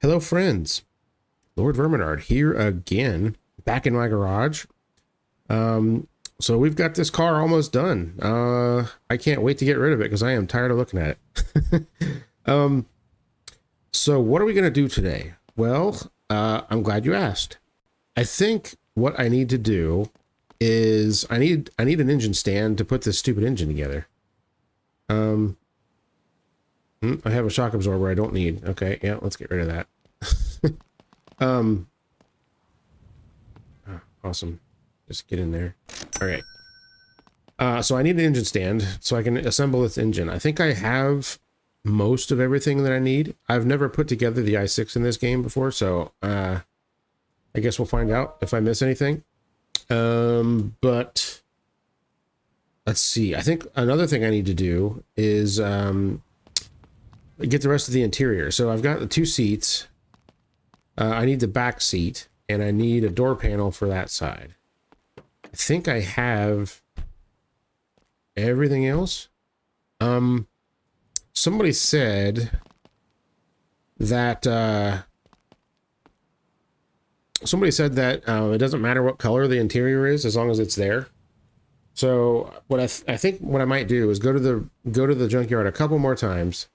Hello, friends. Lord Verminard here again, back in my garage. So we've got this car almost done. I can't wait to get rid of it because I am tired of looking at it. So what are we going to do today? Well, I'm glad you asked. I think what I need to do is I need an engine stand to put this stupid engine together. I have a shock absorber I don't need. Okay, yeah, let's get rid of that. Awesome. Just get in there. All right. So I need an engine stand so I can assemble this engine. I think I have most of everything that I need. I've never put together the i6 in this game before, so I guess we'll find out if I miss anything. But let's see. I think another thing I need to do is get the rest of the interior. So I've got the two seats. I need the back seat, and I need a door panel for that side. I think I have everything else. Somebody said that it doesn't matter what color the interior is as long as it's there. So what I think what I might do is go to the junkyard a couple more times,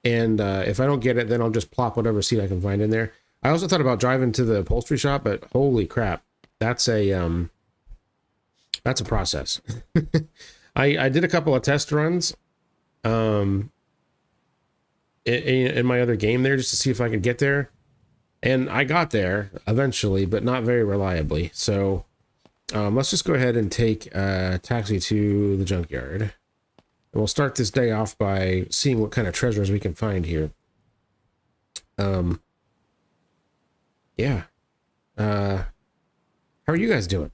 and if I don't get it, then I'll just plop whatever seat I can find in there. I also thought about driving to the upholstery shop, but holy crap, that's a process. I did a couple of test runs in my other game there just to see if I could get there, and I got there eventually, but not very reliably. So let's just go ahead and take a taxi to the junkyard, and we'll start this day off by seeing what kind of treasures we can find here. Yeah. How are you guys doing?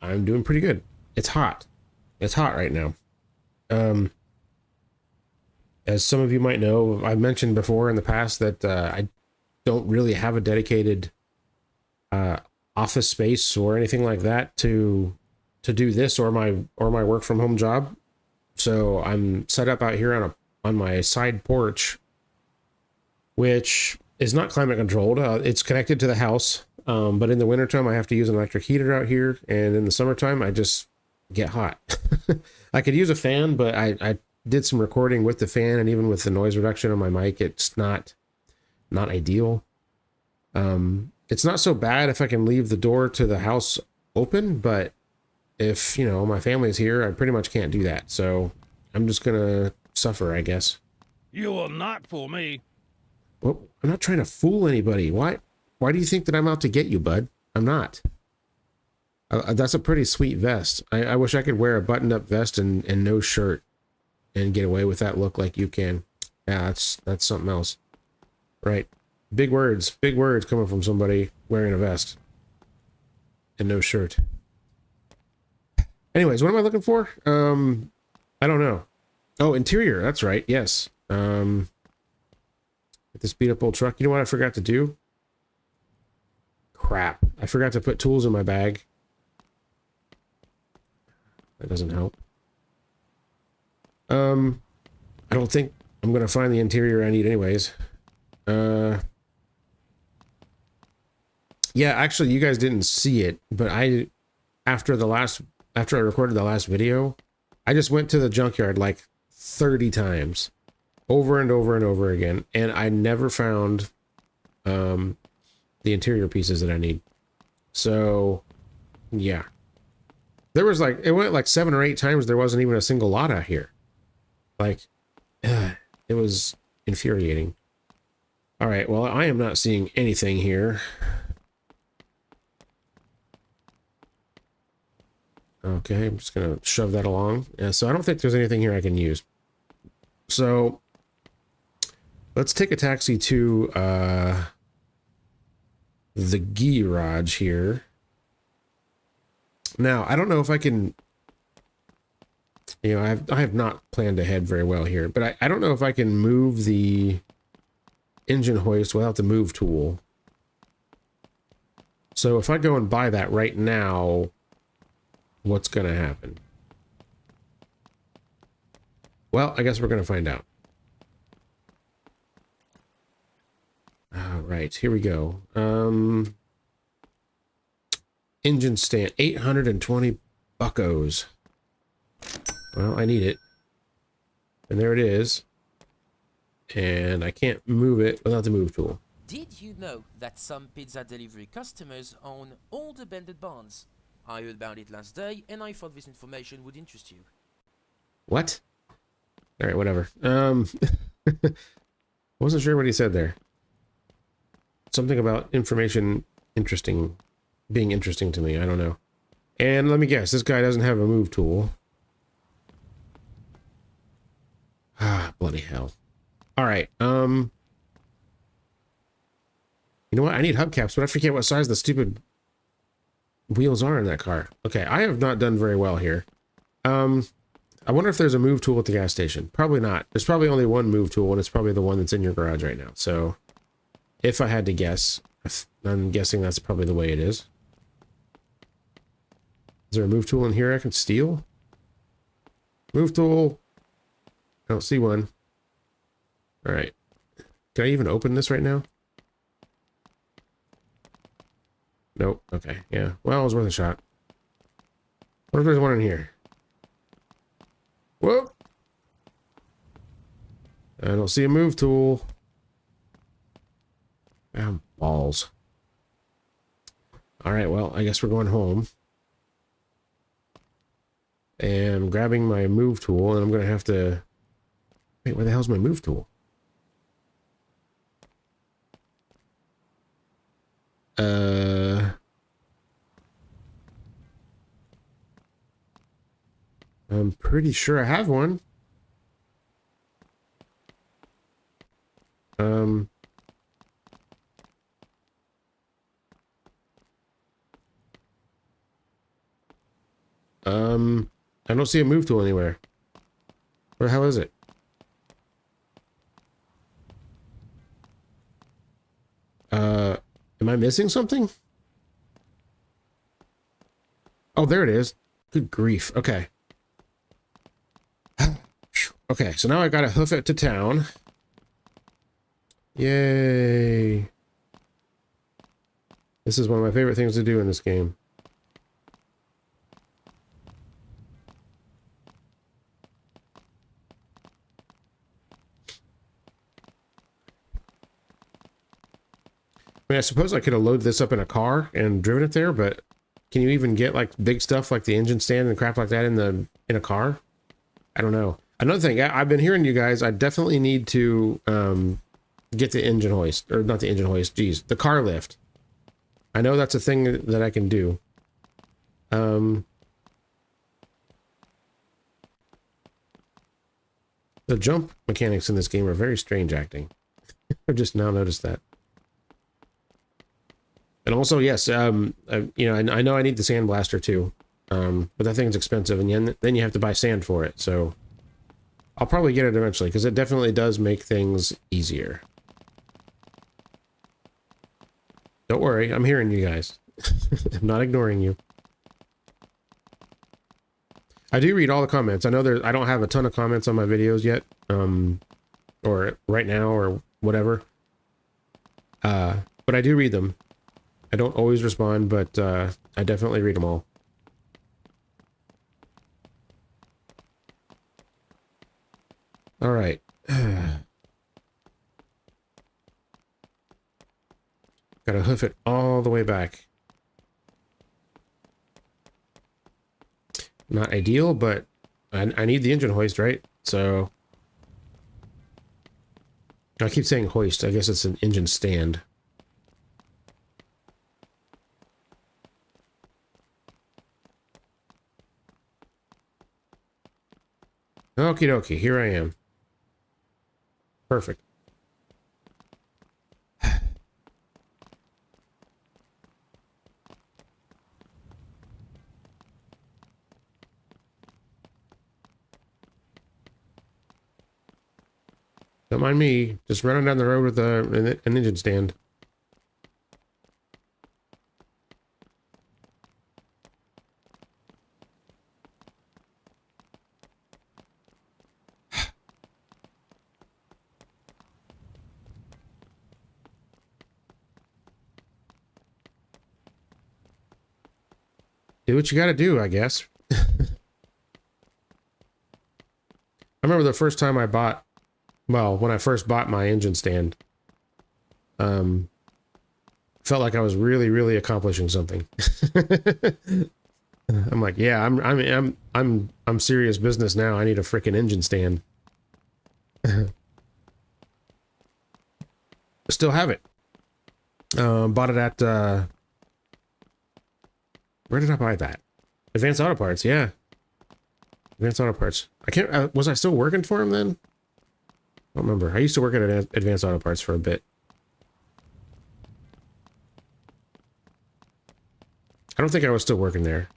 I'm doing pretty good. It's hot. It's hot right now. As some of you might know, I've mentioned before in the past that I don't really have a dedicated office space or anything like that to do this or my work from home job. So I'm set up out here on my side porch, which is not climate controlled. It's connected to the house, but in the wintertime I have to use an electric heater out here, and in the summertime I just get hot. I could use a fan, but I did some recording with the fan, and even with the noise reduction on my mic, it's not ideal. It's not so bad if I can leave the door to the house open, but if, you know, my family's here, I pretty much can't do that. So I'm just gonna suffer, I guess. You will not fool me. Well, I'm not trying to fool anybody. Why do you think that I'm out to get you, bud? I'm not. That's a pretty sweet vest. I wish I could wear a buttoned-up vest and no shirt and get away with that look like you can. Yeah, that's something else. Right. Big words coming from somebody wearing a vest and no shirt. Anyways, what am I looking for? I don't know. Oh, interior. That's right. Yes. This beat up old truck. You know what I forgot to do? Crap. I forgot to put tools in my bag. That doesn't help. I don't think I'm going to find the interior I need anyways. Yeah, actually you guys didn't see it, but after I recorded the last video, I just went to the junkyard like 30 times. Over and over and over again, and I never found the interior pieces that I need. So yeah, there was like, it went like 7 or 8 times there wasn't even a single Lada here. Like, it was infuriating. All right, well, I am not seeing anything here. Okay, I'm just gonna shove that along. Yeah, so I don't think there's anything here I can use. So let's take a taxi to the garage here. Now, I don't know if I can, you know, I have not planned ahead very well here, but I don't know if I can move the engine hoist without the move tool. So if I go and buy that right now, what's going to happen? Well, I guess we're going to find out. All right, here we go. Engine stand, 820 buckos. Well, I need it. And there it is. And I can't move it without the move tool. Did you know that some pizza delivery customers own old abandoned barns? I heard about it last day and I thought this information would interest you. What? All right, whatever. Wasn't sure what he said there. Something about information being interesting to me. I don't know. And let me guess, this guy doesn't have a move tool. Ah, bloody hell. All right. You know what? I need hubcaps, but I forget what size the stupid wheels are in that car. Okay, I have not done very well here. I wonder if there's a move tool at the gas station. Probably not. There's probably only one move tool, and it's probably the one that's in your garage right now. So, if I had to guess, I'm guessing that's probably the way it is. Is there a move tool in here I can steal? Move tool. I don't see one. All right. Can I even open this right now? Nope. Okay. Yeah. Well, it was worth a shot. What if there's one in here? Whoa! I don't see a move tool. Ah, balls. All right. Well, I guess we're going home. And I'm grabbing my move tool, and I'm going to have to... Wait, where the hell's my move tool? I'm pretty sure I have one. I don't see a move tool anywhere. Where the hell is it? Am I missing something? Oh, there it is. Good grief. Okay. Okay, so now I gotta hoof it to town. Yay. This is one of my favorite things to do in this game. I mean, I suppose I could have loaded this up in a car and driven it there, but can you even get like big stuff like the engine stand and crap like that in a car? I don't know. Another thing, I've been hearing you guys, I definitely need to get the engine hoist, or not the engine hoist, geez, the car lift. I know that's a thing that I can do. The jump mechanics in this game are very strange acting. I've just now noticed that. And also, yes, you know, I know I need the sandblaster too, but that thing's expensive, and then you have to buy sand for it. So I'll probably get it eventually because it definitely does make things easier. Don't worry, I'm hearing you guys. I'm not ignoring you. I do read all the comments. I know I don't have a ton of comments on my videos yet, or right now, or whatever. But I do read them. I don't always respond, but I definitely read them all. All right. Gotta hoof it all the way back. Not ideal, but I need the engine hoist, right? So I keep saying hoist. I guess it's an engine stand. Okie dokie, here I am. Perfect. Don't mind me, just running down the road with an engine stand. Do what you gotta do, I guess. I remember the first time I bought, well, when I first bought my engine stand, felt like I was really, really accomplishing something. I'm like, yeah, I'm serious business now. I need a freaking engine stand. Still have it. Bought it at, where did I buy that? Advanced Auto Parts, yeah. Advanced Auto Parts. I can't, was I still working for him then? I don't remember. I used to work at Advanced Auto Parts for a bit. I don't think I was still working there.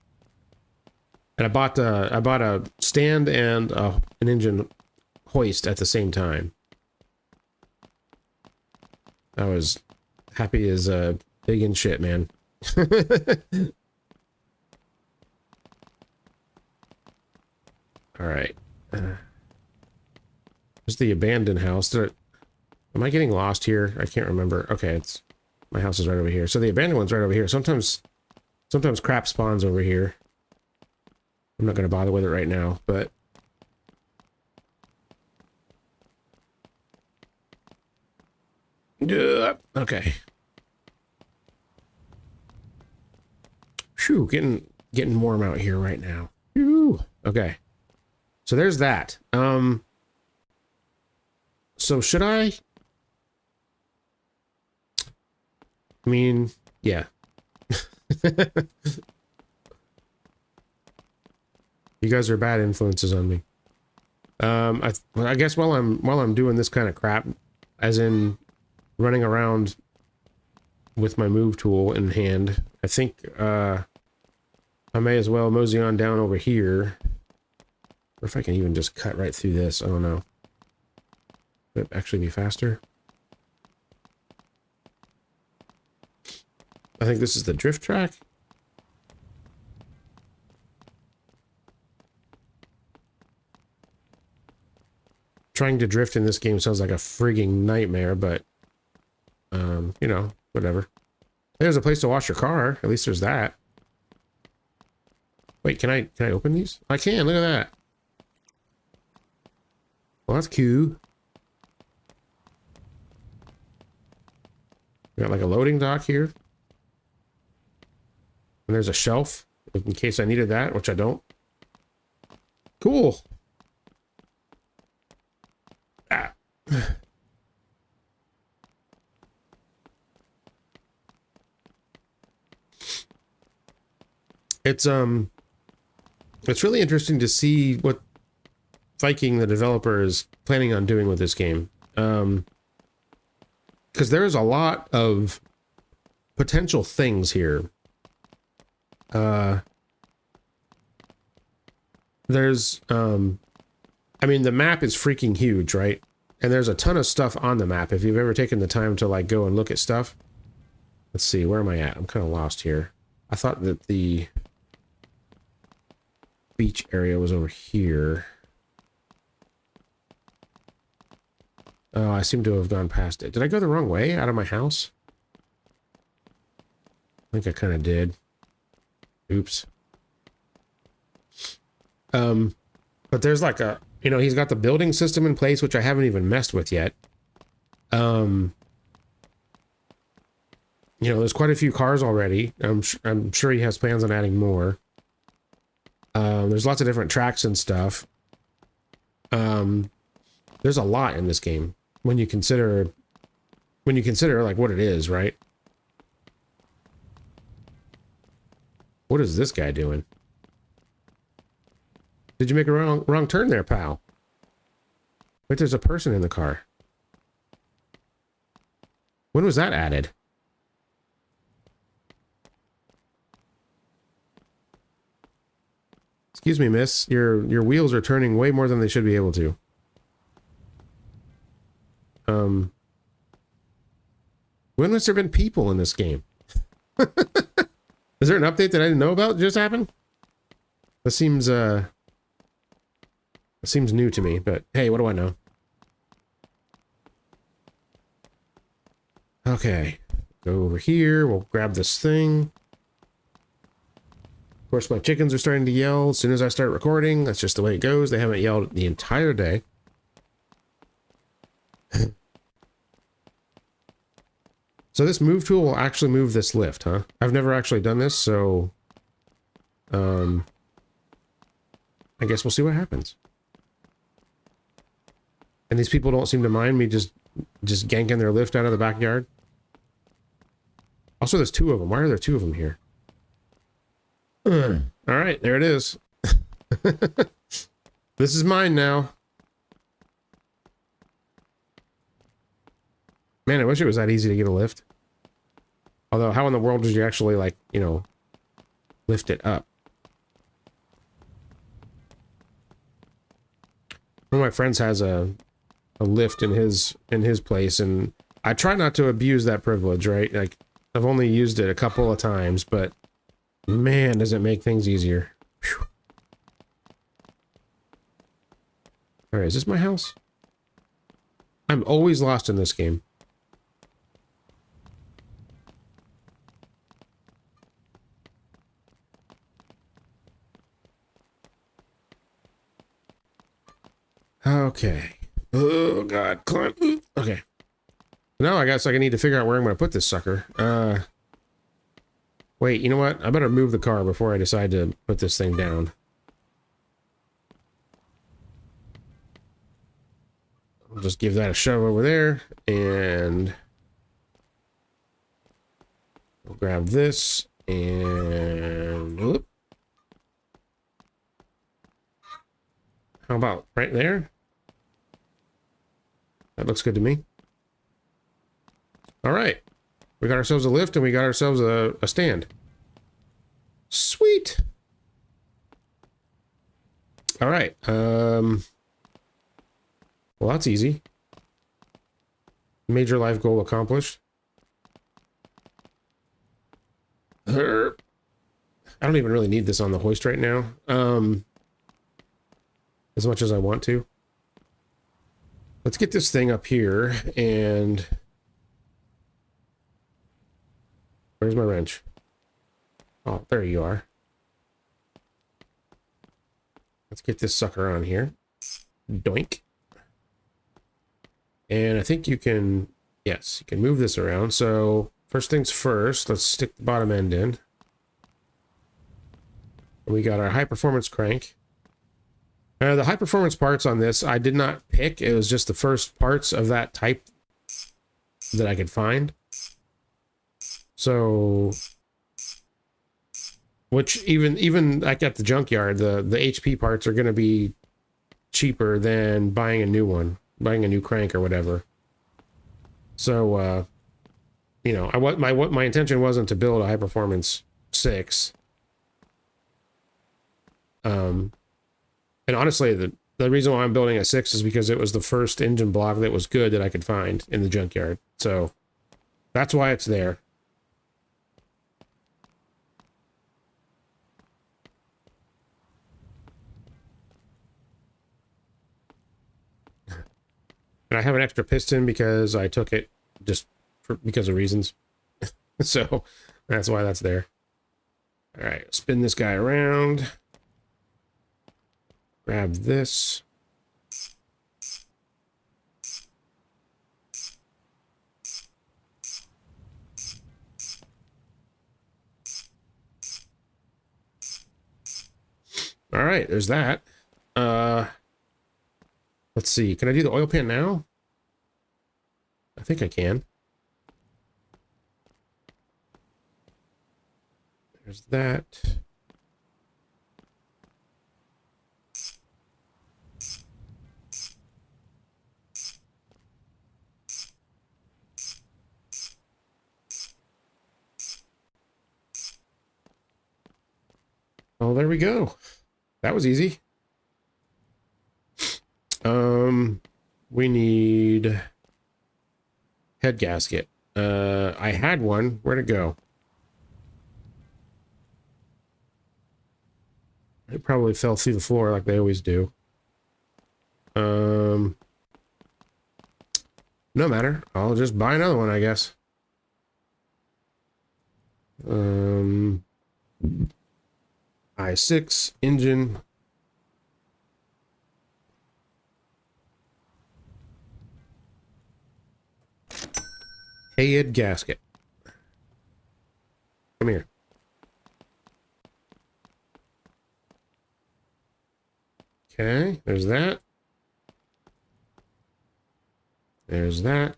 And I bought a stand and an engine hoist at the same time. I was happy as pig in shit, man. All right. There's the abandoned house. Am I getting lost here? I can't remember. Okay, my house is right over here. So the abandoned one's right over here. Sometimes crap spawns over here. I'm not going to bother with it right now, but okay. Phew, getting warm out here right now. Phew. Okay. So there's that. So should I mean, yeah. You guys are bad influences on me. I guess while I'm doing this kind of crap, as in running around with my move tool in hand, I think I may as well mosey on down over here. Or if I can even just cut right through this, I don't know. Would it actually be faster? I think this is the drift track. Trying to drift in this game sounds like a frigging nightmare, but you know, whatever. There's a place to wash your car. At least there's that. Wait, can I open these? I can. Look at that. Well, that's cool. We got like a loading dock here. And there's a shelf in case I needed that, which I don't. Cool. Ah. It's really interesting to see what Viking, the developer, is planning on doing with this game. Because there is a lot of potential things here. There's, I mean, the map is freaking huge, right? And there's a ton of stuff on the map. If you've ever taken the time to, like, go and look at stuff. Let's see, where am I at? I'm kind of lost here. I thought that the beach area was over here. Oh, I seem to have gone past it. Did I go the wrong way out of my house? I think I kind of did. Oops. But there's like a, you know, he's got the building system in place, which I haven't even messed with yet. You know, there's quite a few cars already. I'm sure he has plans on adding more. There's lots of different tracks and stuff. There's a lot in this game when you consider like what it is, right? What is this guy doing? Did you make a wrong turn there, pal? Wait, there's a person in the car. When was that added? Excuse me, miss. Your wheels are turning way more than they should be able to. When has there been people in this game? Is there an update that I didn't know about that just happened? That seems new to me, but hey, what do I know? Okay. Go over here, we'll grab this thing. Of course, my chickens are starting to yell as soon as I start recording. That's just the way it goes. They haven't yelled the entire day. So this move tool will actually move this lift, huh? I've never actually done this, so... I guess we'll see what happens. And these people don't seem to mind me just ganking their lift out of the backyard. Also, there's two of them. Why are there two of them here? All right, there it is. This is mine now. Man, I wish it was that easy to get a lift. Although, how in the world did you actually, like, you know, lift it up? One of my friends has a lift in his place, and I try not to abuse that privilege, right? Like, I've only used it a couple of times, but man, does it make things easier. Whew. All right, is this my house? I'm always lost in this game. Okay. Oh, God. Climb. Okay. Now I guess I need to figure out where I'm going to put this sucker. Wait, you know what? I better move the car before I decide to put this thing down. I'll just give that a shove over there, and we'll grab this, and... Whoop. How about right there? That looks good to me. All right. We got ourselves a lift and we got ourselves a stand. Sweet. All right. Well, that's easy. Major life goal accomplished. I don't even really need this on the hoist right now. As much as I want to. Let's get this thing up here, and... Where's my wrench? Oh, there you are. Let's get this sucker on here. Doink. And I think you can... Yes, you can move this around. So, first things first, let's stick the bottom end in. We got our high-performance crank. The high-performance parts on this, I did not pick. It was just the first parts of that type that I could find. So, which even like at the junkyard, the HP parts are going to be cheaper than buying a new one, buying a new crank or whatever. So, you know, my intention wasn't to build a high-performance 6. And honestly, the reason why I'm building a 6 is because it was the first engine block that was good that I could find in the junkyard. So that's why it's there. And I have an extra piston because I took it just because of reasons. So that's why that's there. All right, spin this guy around. Grab this. All right, there's that. Let's see. Can I do the oil pan now? I think I can. There's that. Oh, there we go. That was easy. We need head gasket. I had one. Where'd it go? It probably fell through the floor like they always do. No matter. I'll just buy another one, I guess. I6 engine. Head gasket. Come here. Okay, there's that. There's that.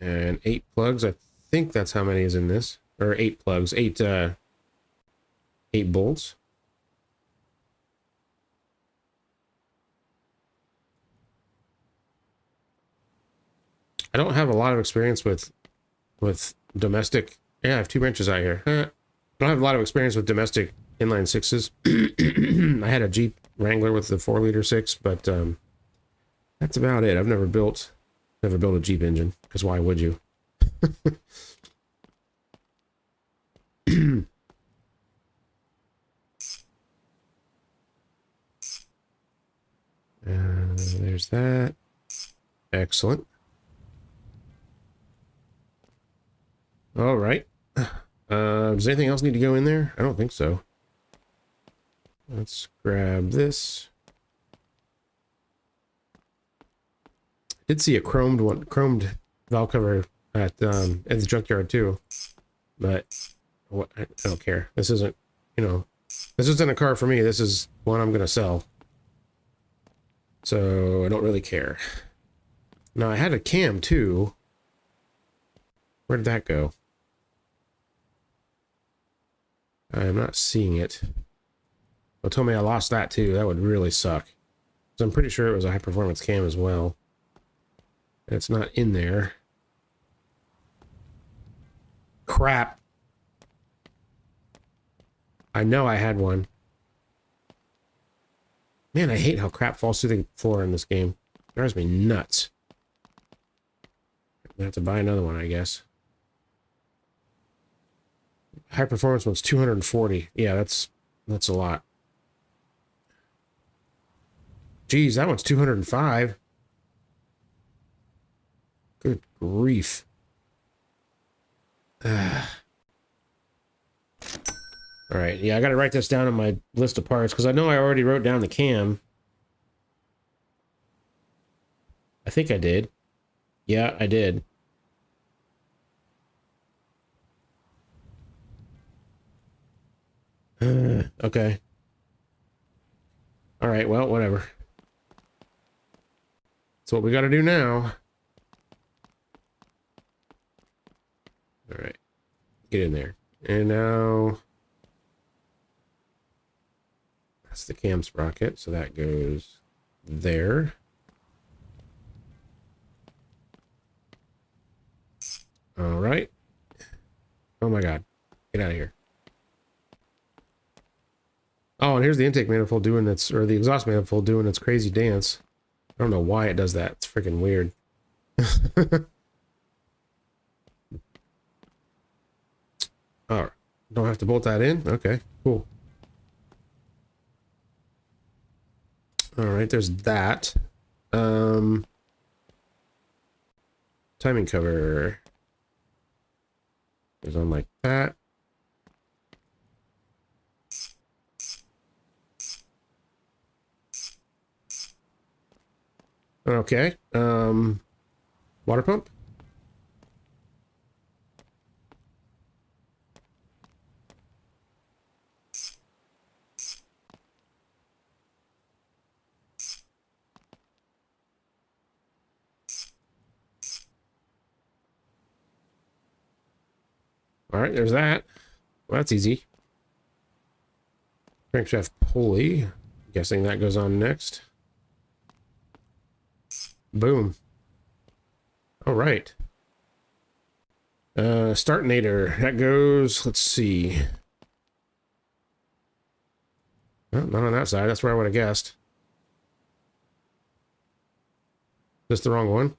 And 8 plugs. I think that's how many is in this. Or 8 plugs. 8 bolts. I don't have a lot of experience with domestic. Yeah, I have 2 wrenches out here. I don't have a lot of experience with domestic inline sixes. I had a Jeep Wrangler with the 4-liter 6, but that's about it. I've never built a Jeep engine, because why would you? There's that. Excellent. All right. Does anything else need to go in there? I don't think so. Let's grab this. I did see a chromed valve cover at the junkyard too, but what, I don't care. This isn't, this isn't a car for me. This is one I'm gonna sell, so I don't really care. Now I had a cam too. Where did that go? I'm not seeing it. Well, tell me I lost that too. That would really suck. So I'm pretty sure it was a high performance cam as well. And it's not in there. Crap. I know I had one. Man, I hate how crap falls through the floor in this game. It drives me nuts. I'm gonna have to buy another one, I guess. High performance one's 240. Yeah, that's a lot. Geez, that one's 205. Good grief. All right, yeah, I gotta write this down on my list of parts, because I know I already wrote down the cam. I think I did. Yeah, I did. Okay. All right, well, whatever. That's what we got to do now. All right. Get in there. And now that's the cam sprocket, so that goes there. All right. Oh my God. Get out of here. Oh, and here's the intake manifold doing its, or the exhaust manifold doing its crazy dance. I don't know why it does that. It's freaking weird. Oh, don't have to bolt that in? Okay, cool. All right, there's that. Timing cover goes on like that. Okay. Water pump. All right, there's that. Well, that's easy. Crankshaft pulley. Guessing that goes on next. Boom. All right. Startinator. That goes, let's see. Well, not on that side. That's where I would have guessed. Just the wrong one.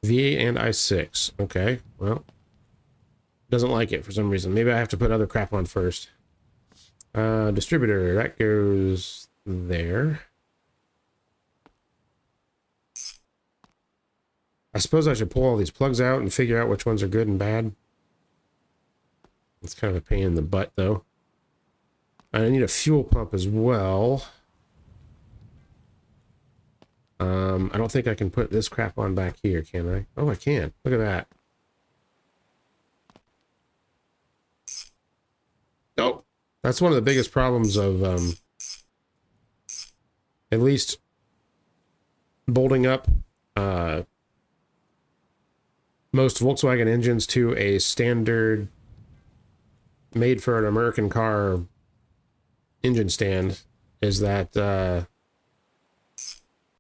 VA and I6. Okay, well. Doesn't like it for some reason. Maybe I have to put other crap on first. Distributor. That goes there. I suppose I should pull all these plugs out and figure out which ones are good and bad. It's kind of a pain in the butt, though. I need a fuel pump as well. I don't think I can put this crap on back here, can I? Oh, I can. Look at that. Oh, that's one of the biggest problems of, at least bolting up, most Volkswagen engines to a standard made for an American car engine stand is that,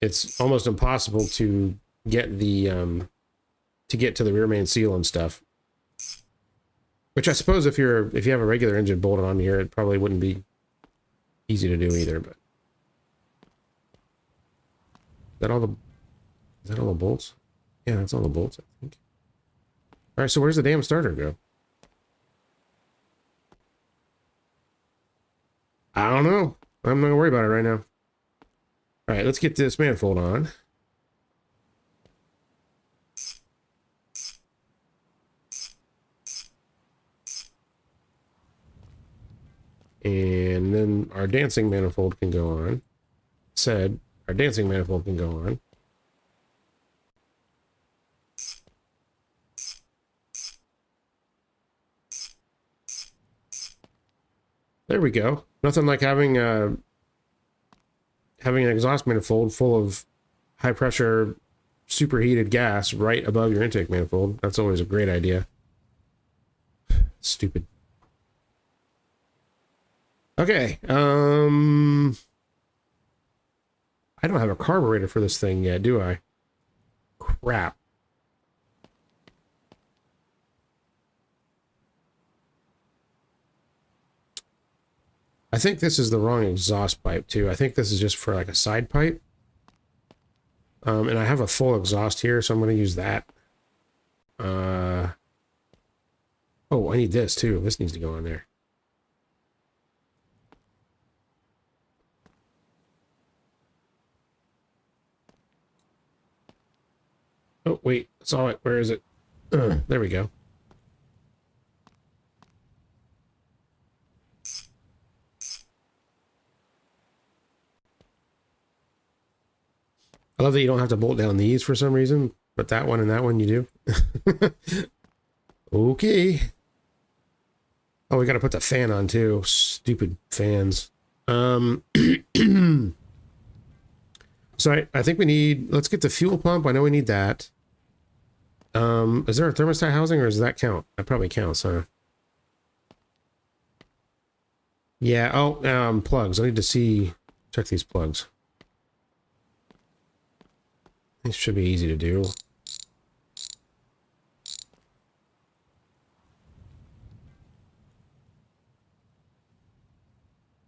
it's almost impossible to get the to get to the rear main seal and stuff. Which I suppose if you have a regular engine bolted on here, it probably wouldn't be easy to do either. But is that all the bolts? Yeah, that's all the bolts, I think. All right, so where's the damn starter go? I don't know. I'm not gonna worry about it right now. All right, let's get this manifold on. And then our dancing manifold can go on. Our dancing manifold can go on. There we go. Nothing like having an exhaust manifold full of high pressure superheated gas right above your intake manifold. That's always a great idea. Stupid. Okay, I don't have a carburetor for this thing yet, do I? Crap. I think this is the wrong exhaust pipe, too. I think this is just for, like, a side pipe. And I have a full exhaust here, so I'm going to use that. Oh, I need this, too. This needs to go on there. Oh, wait. Saw it. Where is it? There we go. I love that you don't have to bolt down these for some reason, but that one and that one you do. Okay. Oh, we got to put the fan on too. Stupid fans. So I think we need, let's get the fuel pump. I know we need that. Is there a thermostat housing or does that count? That probably counts, huh? Yeah. Oh, plugs. I need to check these plugs. This should be easy to do.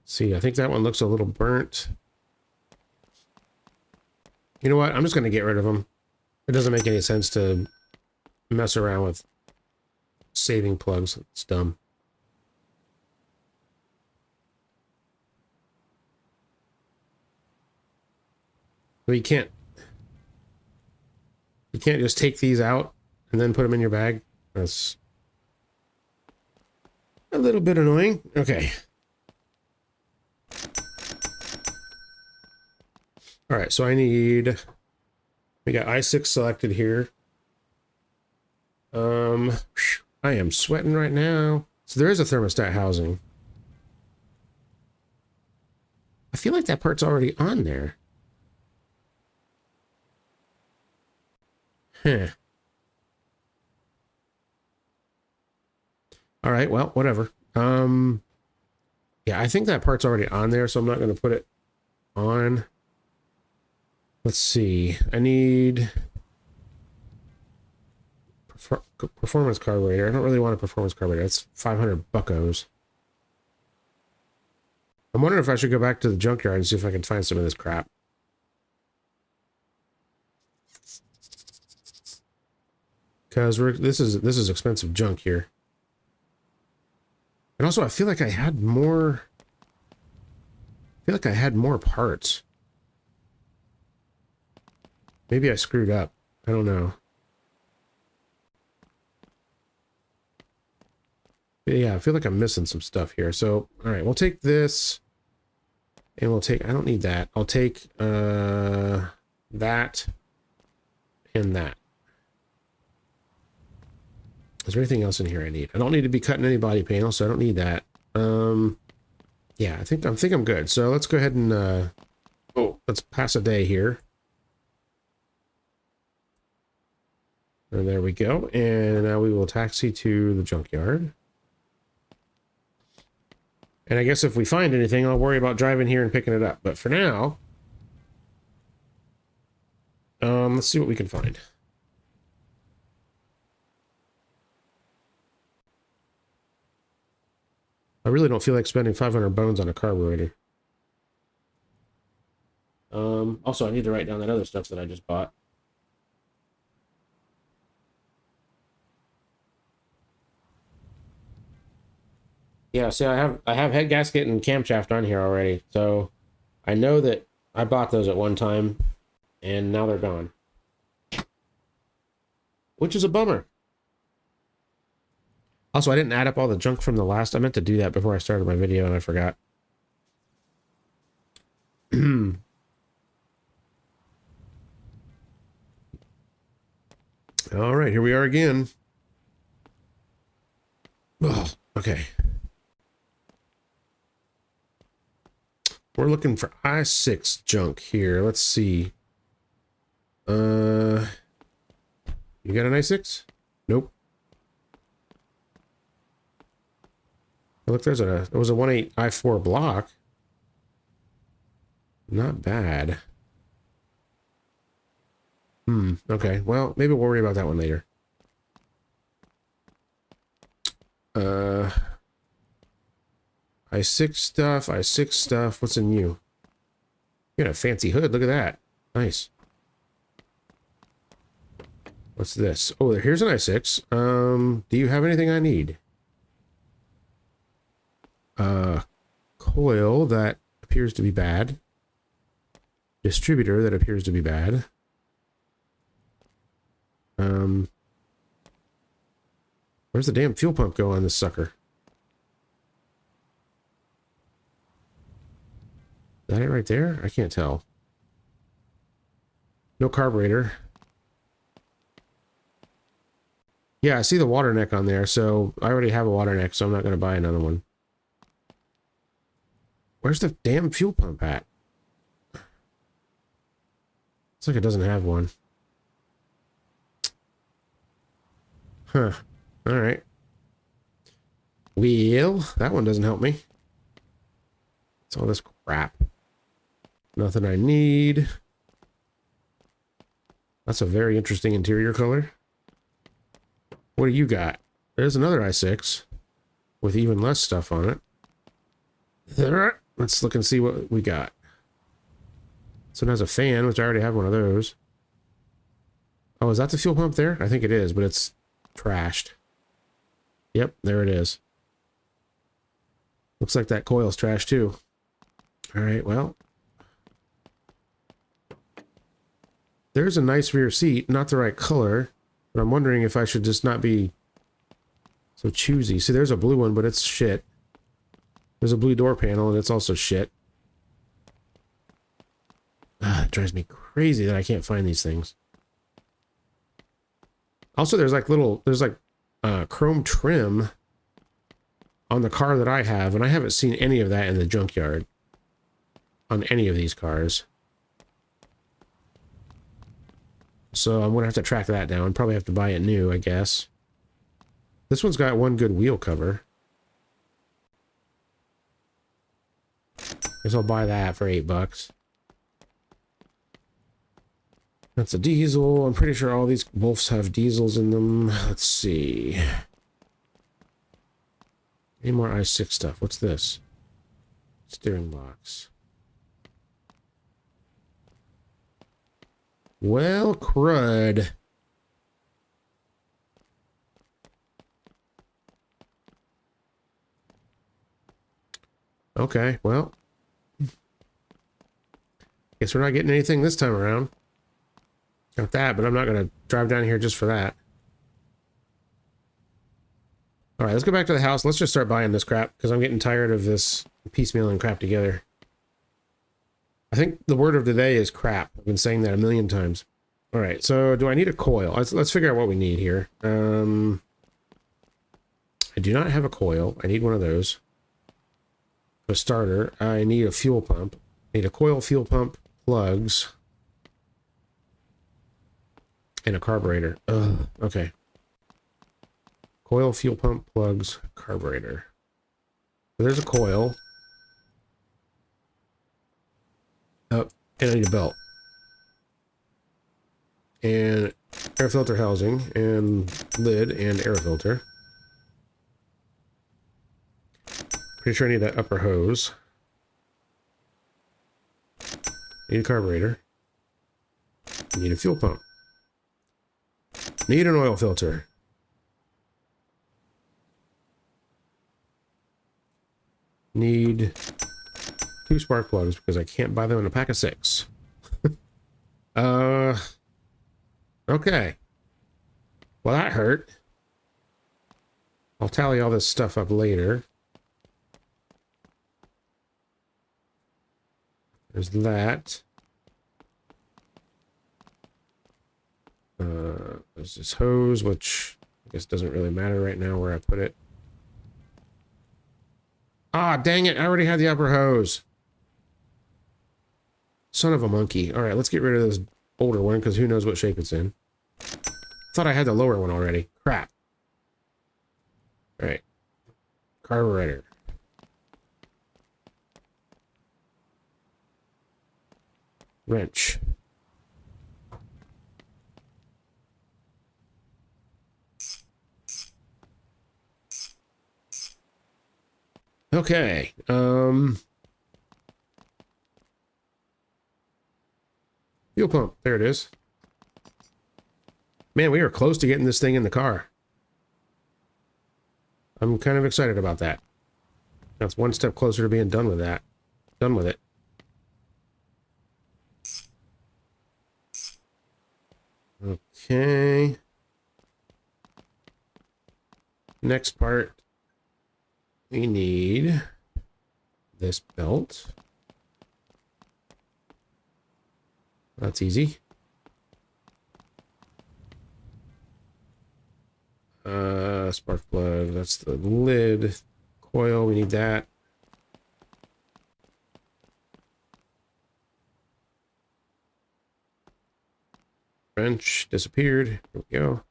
See, I think that one looks a little burnt. You know what? I'm just going to get rid of them. It doesn't make any sense to mess around with saving plugs. It's dumb. Well, you can't just take these out and then put them in your bag. That's a little bit annoying. Okay. All right, so we got i6 selected here. I am sweating right now. So there is a thermostat housing. I feel like that part's already on there. Huh. All right, well, whatever. Yeah, I think that part's already on there, so I'm not going to put it on. Let's see. I need performance carburetor. I don't really want a performance carburetor. That's 500 buckos. I'm wondering if I should go back to the junkyard and see if I can find some of this crap. Because this is expensive junk here. And also I feel like I had more parts. Maybe I screwed up. I don't know. Yeah, I feel like I'm missing some stuff here. So, all right, we'll take this. And we'll take, I don't need that. I'll take that and that. Is there anything else in here I need? I don't need to be cutting any body panel, so I don't need that. Yeah, I think I'm good. So let's go ahead and let's pass a day here. And there we go. And now we will taxi to the junkyard. And I guess if we find anything, I'll worry about driving here and picking it up. But for now, let's see what we can find. I really don't feel like spending 500 bones on a carburetor. Also, I need to write down that other stuff that I just bought. Yeah, see, I have head gasket and camshaft on here already, so I know that I bought those at one time, and now they're gone. Which is a bummer. Also, I didn't add up all the junk from the last. I meant to do that before I started my video, and I forgot. All right, here we are again. Oh, okay. We're looking for I6 junk here. Let's see. You got an I6? Nope. Look, there was a 1.8 I4 block. Not bad. Okay. Well, maybe we'll worry about that one later. I6 stuff. What's in you? You got a fancy hood. Look at that. Nice. What's this? Oh, here's an I6. Do you have anything I need? Coil that appears to be bad. Distributor that appears to be bad. Where's the damn fuel pump go on this sucker? Is that it right there? I can't tell. No carburetor. Yeah, I see the water neck on there, so I already have a water neck, so I'm not going to buy another one. Where's the damn fuel pump at? It's like it doesn't have one. Huh. Alright. Well, that one doesn't help me. It's all this crap. Nothing I need. That's a very interesting interior color. What do you got? There's another i6 with even less stuff on it. There. Let's look and see what we got. So it has a fan, which I already have one of those. Oh, is that the fuel pump there? I think it is, but it's trashed. Yep, there it is. Looks like that coil's trashed too. All right, well. There's a nice rear seat, not the right color, but I'm wondering if I should just not be so choosy. See, there's a blue one, but it's shit. There's a blue door panel, and it's also shit. It drives me crazy that I can't find these things. Also, there's like chrome trim on the car that I have, and I haven't seen any of that in the junkyard on any of these cars. So I'm gonna have to track that down. Probably have to buy it new, I guess. This one's got one good wheel cover. Guess I'll buy that for $8. That's a diesel. I'm pretty sure all these Wolfs have diesels in them. Let's see. Any more i6 stuff? What's this? Steering box. Well, crud. Okay, well. Guess we're not getting anything this time around. Got that, but I'm not going to drive down here just for that. All right, let's go back to the house. Let's just start buying this crap because I'm getting tired of this piecemealing crap together. I think the word of the day is crap. I've been saying that a million times. All right, so do I need a coil? Let's figure out what we need here. I do not have a coil. I need one of those. A starter. I need a fuel pump. I need a coil, fuel pump, plugs, and a carburetor. Ugh, okay. Coil, fuel pump, plugs, carburetor. So there's a coil. Oh, and I need a belt. And air filter housing, and lid, and air filter. Pretty sure I need that upper hose. Need a carburetor. Need a fuel pump. Need an oil filter. Need 2 spark plugs because I can't buy them in a pack of 6. Okay. Well, that hurt. I'll tally all this stuff up later. There's that. There's this hose, which I guess doesn't really matter right now where I put it. Ah, dang it. I already had the upper hose. Son of a monkey. All right, let's get rid of this older one because who knows what shape it's in. Thought I had the lower one already. Crap. All right. Carburetor. Wrench. Okay. Fuel pump. There it is. Man, we are close to getting this thing in the car. I'm kind of excited about that. That's one step closer to being done with that. Done with it. Okay. Next part. We need this belt. That's easy. Spark plug. That's the lid. Coil. We need that. Wrench disappeared. Here we go.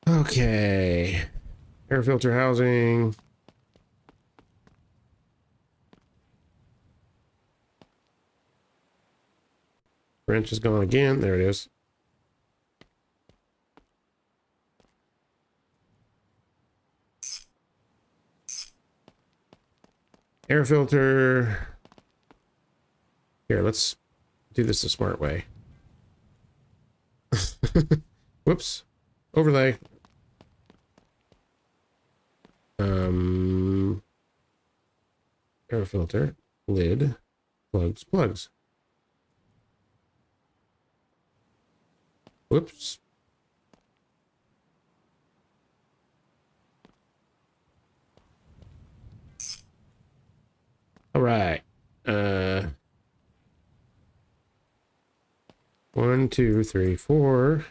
Okay. Air filter housing. Wrench is gone again. There it is. Air filter. Here, let's do this the smart way. Whoops. Overlay. Air filter. Lid. Plugs. Plugs. Whoops. All right. 1, 2, 3, 4.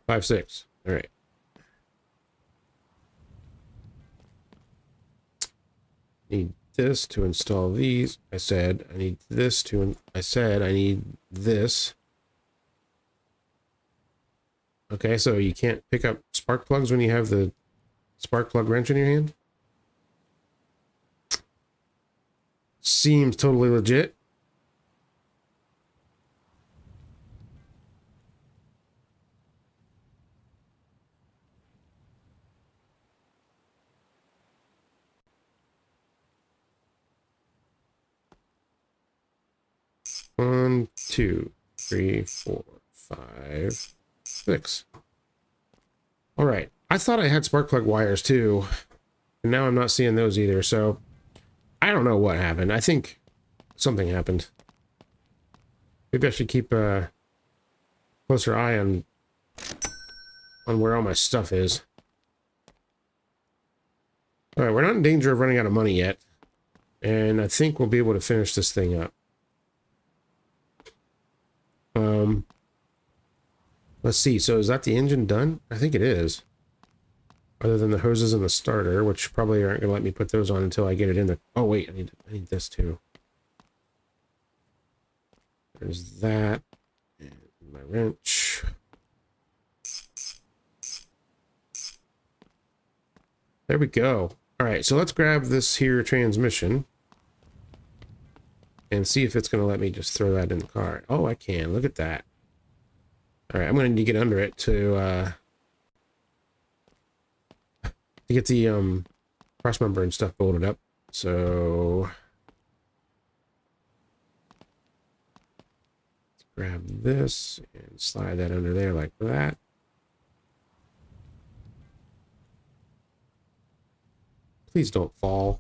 Five, 6. All right. Need this to install these. I said I need this to. I said I need this. Okay, so you can't pick up spark plugs when you have the spark plug wrench in your hand? Seems totally legit. One, 2, 3, 4, 5, 6. All right. I thought I had spark plug wires too, and now I'm not seeing those either, so I don't know what happened. I think something happened. Maybe I should keep a closer eye on where all my stuff is. Alright, we're not in danger of running out of money yet, and I think we'll be able to finish this thing up. Let's see, so is that the engine done? I think it is. Other than the hoses and the starter, which probably aren't going to let me put those on until I get it in the... Oh, wait, I need this too. There's that. And my wrench. There we go. Alright, so let's grab this here transmission. And see if it's going to let me just throw that in the car. Oh, I can. Look at that. Alright, I'm going to need to get under it to get the cross member and stuff bolted up. So let's grab this and slide that under there like that. Please don't fall.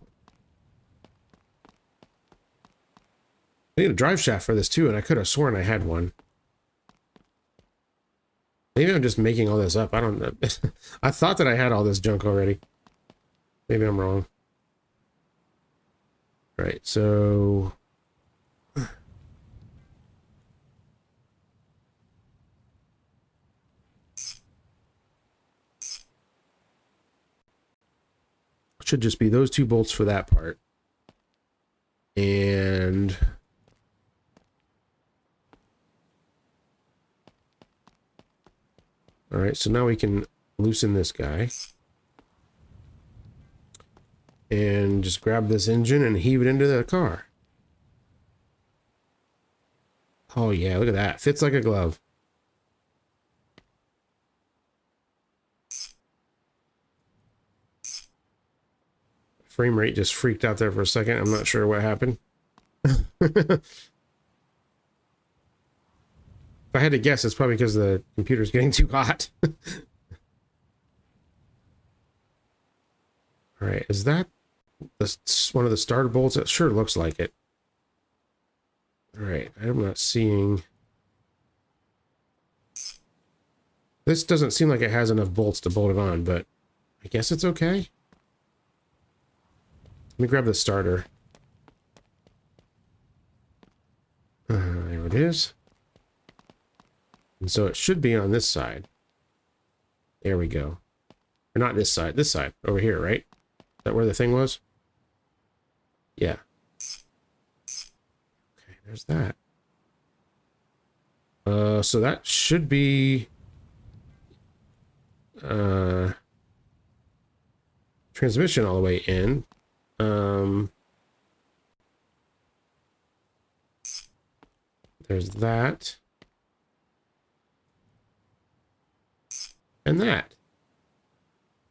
I need a drive shaft for this too, and I could have sworn I had one. Maybe I'm just making all this up. I don't know. I thought that I had all this junk already. Maybe I'm wrong. Right, so... should just be those two bolts for that part. And... Alright, so now we can loosen this guy. And just grab this engine and heave it into the car. Oh yeah, look at that. Fits like a glove. Frame rate just freaked out there for a second. I'm not sure what happened. If I had to guess, it's probably because the computer's getting too hot. Alright, is that one of the starter bolts? It sure looks like it. Alright, I'm not seeing... This doesn't seem like it has enough bolts to bolt it on, but I guess it's okay. Let me grab the starter. There it is. And so it should be on this side. There we go. Or not this side, over here, right? Is that where the thing was? Yeah. Okay, there's that. So that should be... transmission all the way in. There's that. And that.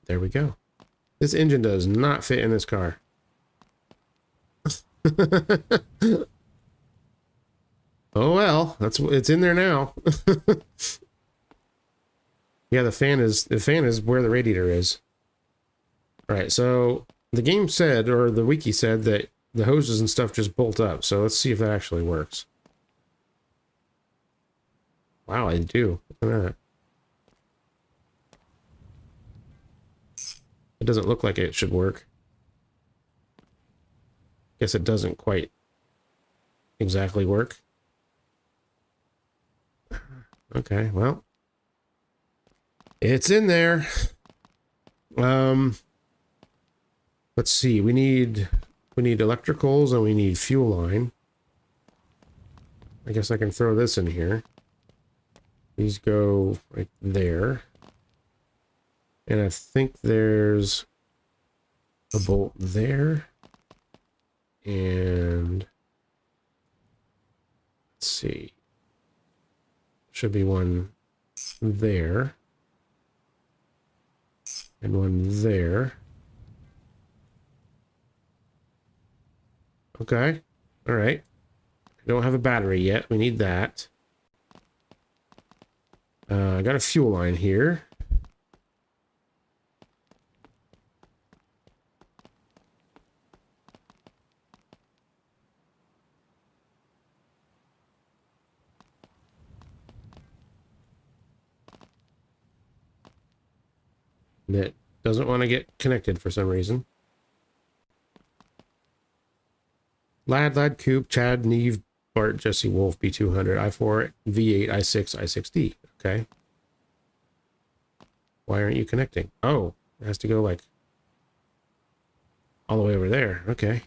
There we go. This engine does not fit in this car. Oh well, it's in there now. Yeah, the fan is where the radiator is. All right, so the game said, or the wiki said, that the hoses and stuff just bolt up. So let's see if that actually works. Wow, I do. Look at that. It doesn't look like it should work. Guess it doesn't quite exactly work. Okay, well. It's in there. Let's see. We need electricals and we need fuel line. I guess I can throw this in here. These go right there. And I think there's a bolt there. And let's see. Should be one there. And one there. Okay. All right. I don't have a battery yet. We need that. I got a fuel line here. that doesn't want to get connected for some reason. Lad, Coop, Chad, Neve, Bart, Jesse, Wolf, B200, I4, V8, I6, I6D. Okay. Why aren't you connecting? Oh, it has to go like all the way over there. Okay.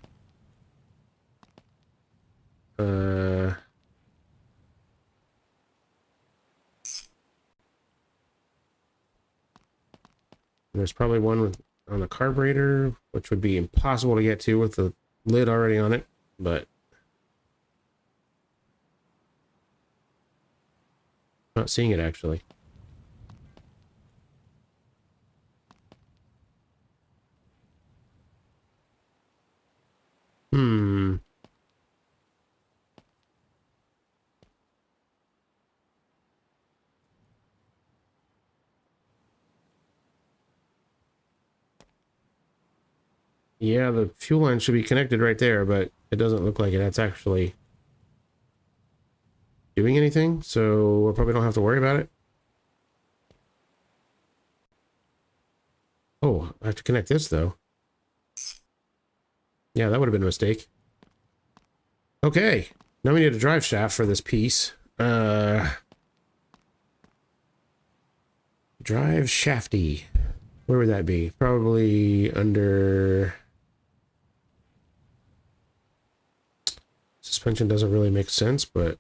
There's probably one with, on the carburetor, which would be impossible to get to with the lid already on it, but not seeing it actually. Hmm. Yeah, the fuel line should be connected right there, but it doesn't look like it. That's actually doing anything, so we probably don't have to worry about it. Oh, I have to connect this, though. Yeah, that would have been a mistake. Okay, now we need a drive shaft for this piece. Drive shafty. Where would that be? Probably under... Suspension doesn't really make sense, but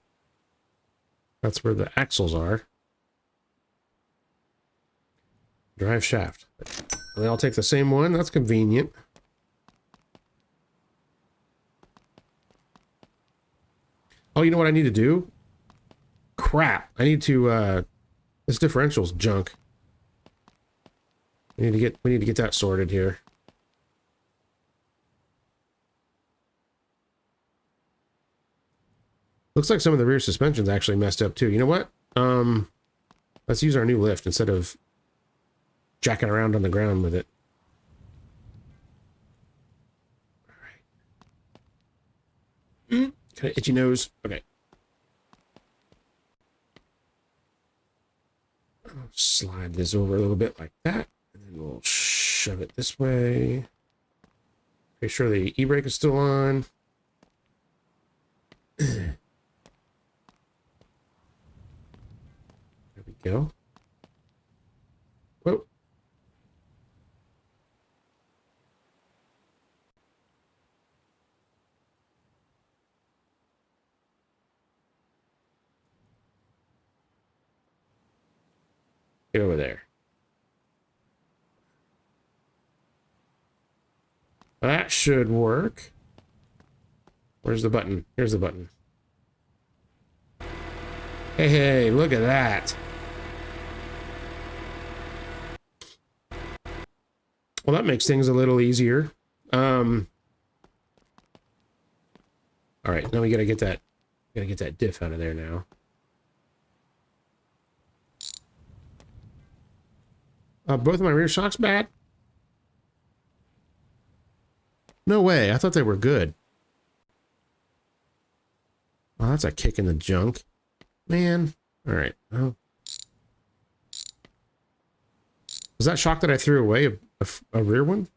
that's where the axles are. Drive shaft. They all take the same one. That's convenient. Oh, you know what I need to do? Crap. I need to, this differential's junk. We need to get that sorted here. Looks like some of the rear suspension's actually messed up too. You know what? Let's use our new lift instead of jacking around on the ground with it. All right. Kind of itchy nose. Okay. I'll slide this over a little bit like that, and then we'll shove it this way. Make sure the e-brake is still on. There we go. Whoa. Get over there. That should work. Where's the button? Here's the button. Hey, hey, look at that. Well, that makes things a little easier. All right, now we gotta get that diff out of there now. Both of my rear shocks bad? No way, I thought they were good. Oh, that's a kick in the junk. Man. Alright. Oh. Was that shock that I threw away a rear one?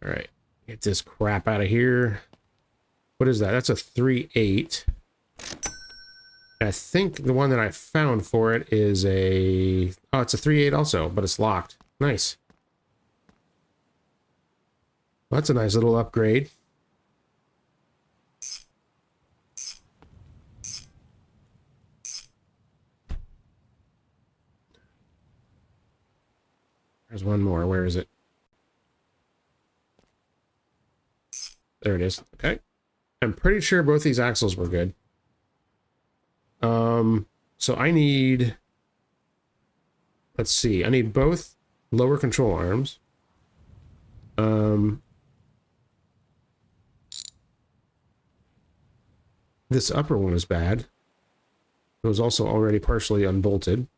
Alright. Get this crap out of here. What is that? That's a 3.8. I think the one that I found for it is a... Oh, it's a 3.8 also, but it's locked. Nice. Well, that's a nice little upgrade. There's one more. Where is it? There it is. Okay. I'm pretty sure both these axles were good. So I need... Let's see. I need both lower control arms. This upper one is bad. It was also already partially unbolted.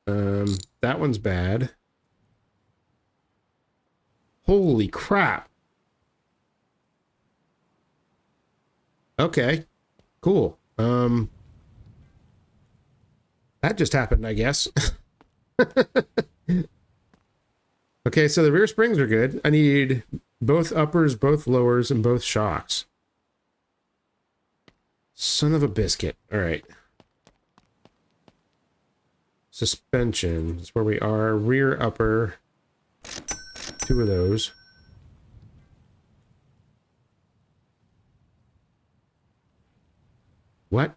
That one's bad. Holy crap. Okay. cool. That just happened, I guess. Okay, so the rear springs are good. I need both uppers, both lowers, and both shocks. Son of a biscuit. All right. Suspension is where we are. Rear upper. 2 of those. What?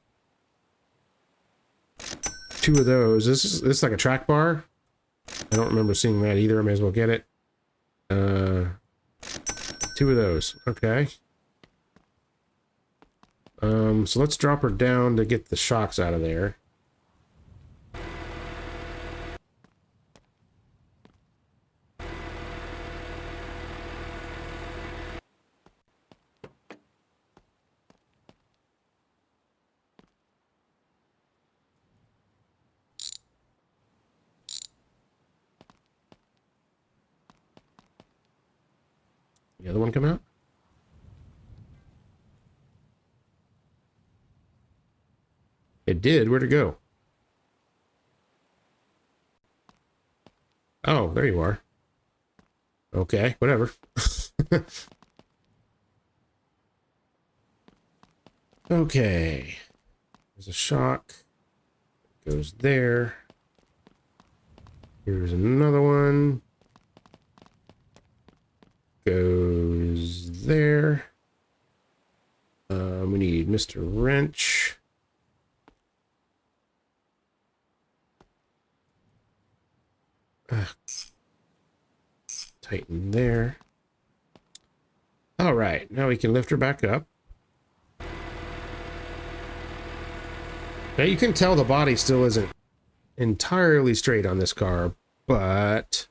2 of those. This is like a track bar. I don't remember seeing that either. I may as well get it. 2 of those. Okay. So let's drop her down to get the shocks out of there. The other one come out? It did. Where'd it go? Oh, there you are. Okay, whatever. Okay. There's a shock. Goes there. Here's another one. Goes there. We need Mr. Wrench. Tighten there. All right, now we can lift her back up. Now you can tell the body still isn't entirely straight on this car, but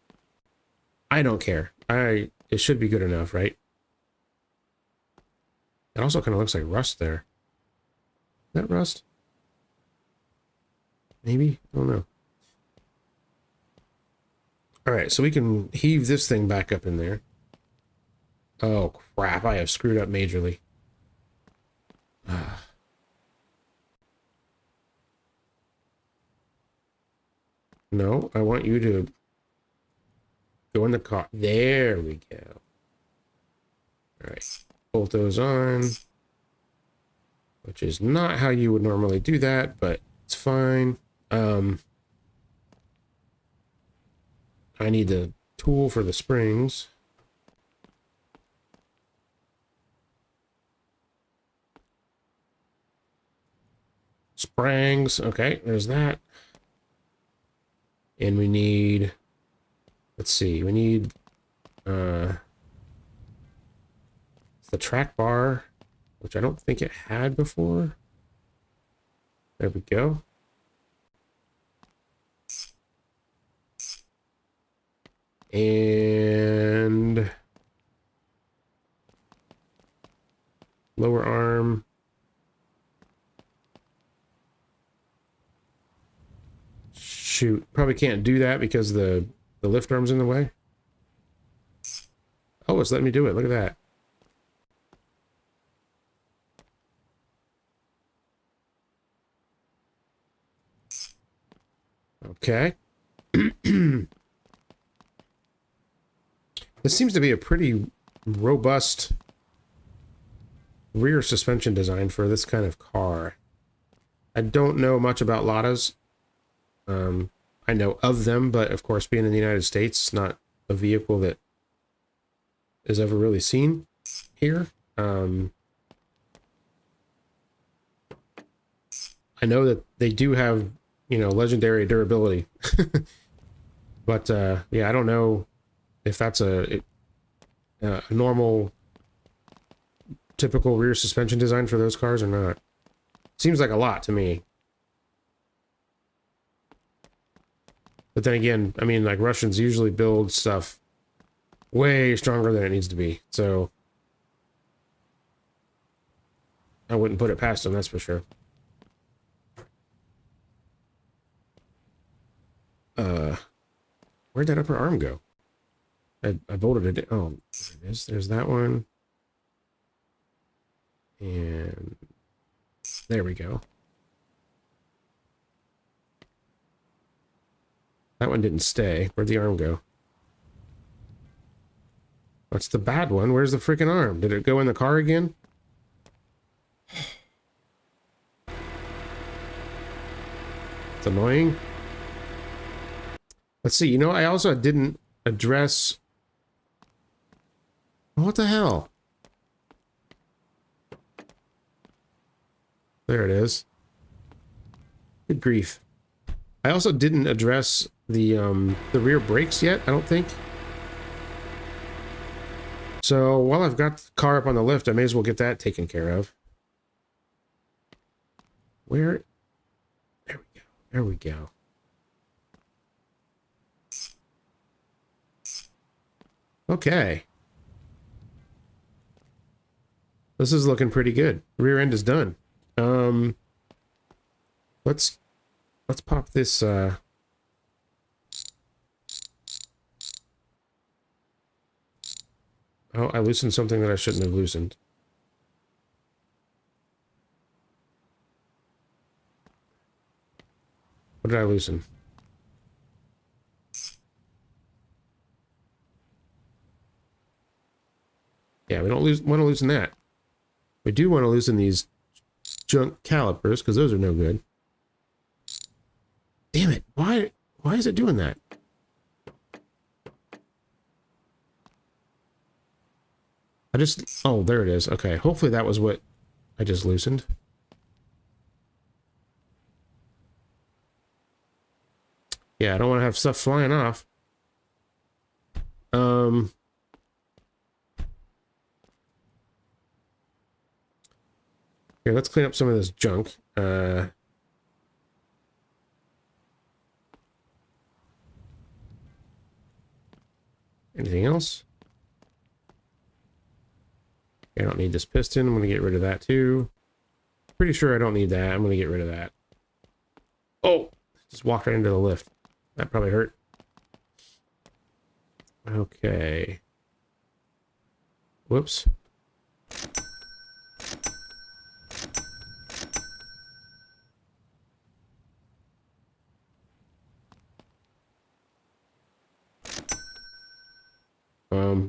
I don't care. It should be good enough, right? It also kind of looks like rust there. Is that rust? Maybe? I don't know. Alright, so we can heave this thing back up in there. Oh, crap. I have screwed up majorly. No, I want you to go in the car. There we go. Alright, bolt those on. Which is not how you would normally do that, but it's fine. I need the tool for the springs. Springs. Okay, there's that. And we need... Let's see. We need... the track bar, which I don't think it had before. There we go. And lower arm. Shoot, probably can't do that because the lift arm's in the way. Oh, it's letting me do it. Look at that. Okay. This seems to be a pretty robust rear suspension design for this kind of car. I don't know much about Ladas. I know of them, but of course, being in the United States, it's not a vehicle that is ever really seen here. I know that they do have, you know, legendary durability. But, yeah, I don't know if that's a normal, typical rear suspension design for those cars or not. Seems like a lot to me. But then again, I mean, like, Russians usually build stuff way stronger than it needs to be, so I wouldn't put it past them, that's for sure. Where'd that upper arm go? I bolted it. Oh, there it is. There's that one. And There we go. That one didn't stay. Where'd the arm go? What's the bad one? Where's the freaking arm? Did it go in the car again? It's annoying. Let's see. You know, I also didn't address... What the hell? There it is. Good grief. I also didn't address the rear brakes yet, I don't think. So while I've got the car up on the lift, I may as well get that taken care of. Where? There we go. There we go. Okay. This is looking pretty good. Rear end is done. Let's pop this oh, I loosened something that I shouldn't have loosened. What did I loosen? Yeah, we don't want to loosen that. We do want to loosen these junk calipers, because those are no good. Damn it. Why is it doing that? Oh, there it is. Okay, hopefully that was what I just loosened. Yeah, I don't want to have stuff flying off. Here, let's clean up some of this junk. Anything else? I don't need this piston. I'm going to get rid of that too. Pretty sure I don't need that. I'm going to get rid of that. Oh! Just walked right into the lift. That probably hurt. Okay. Whoops.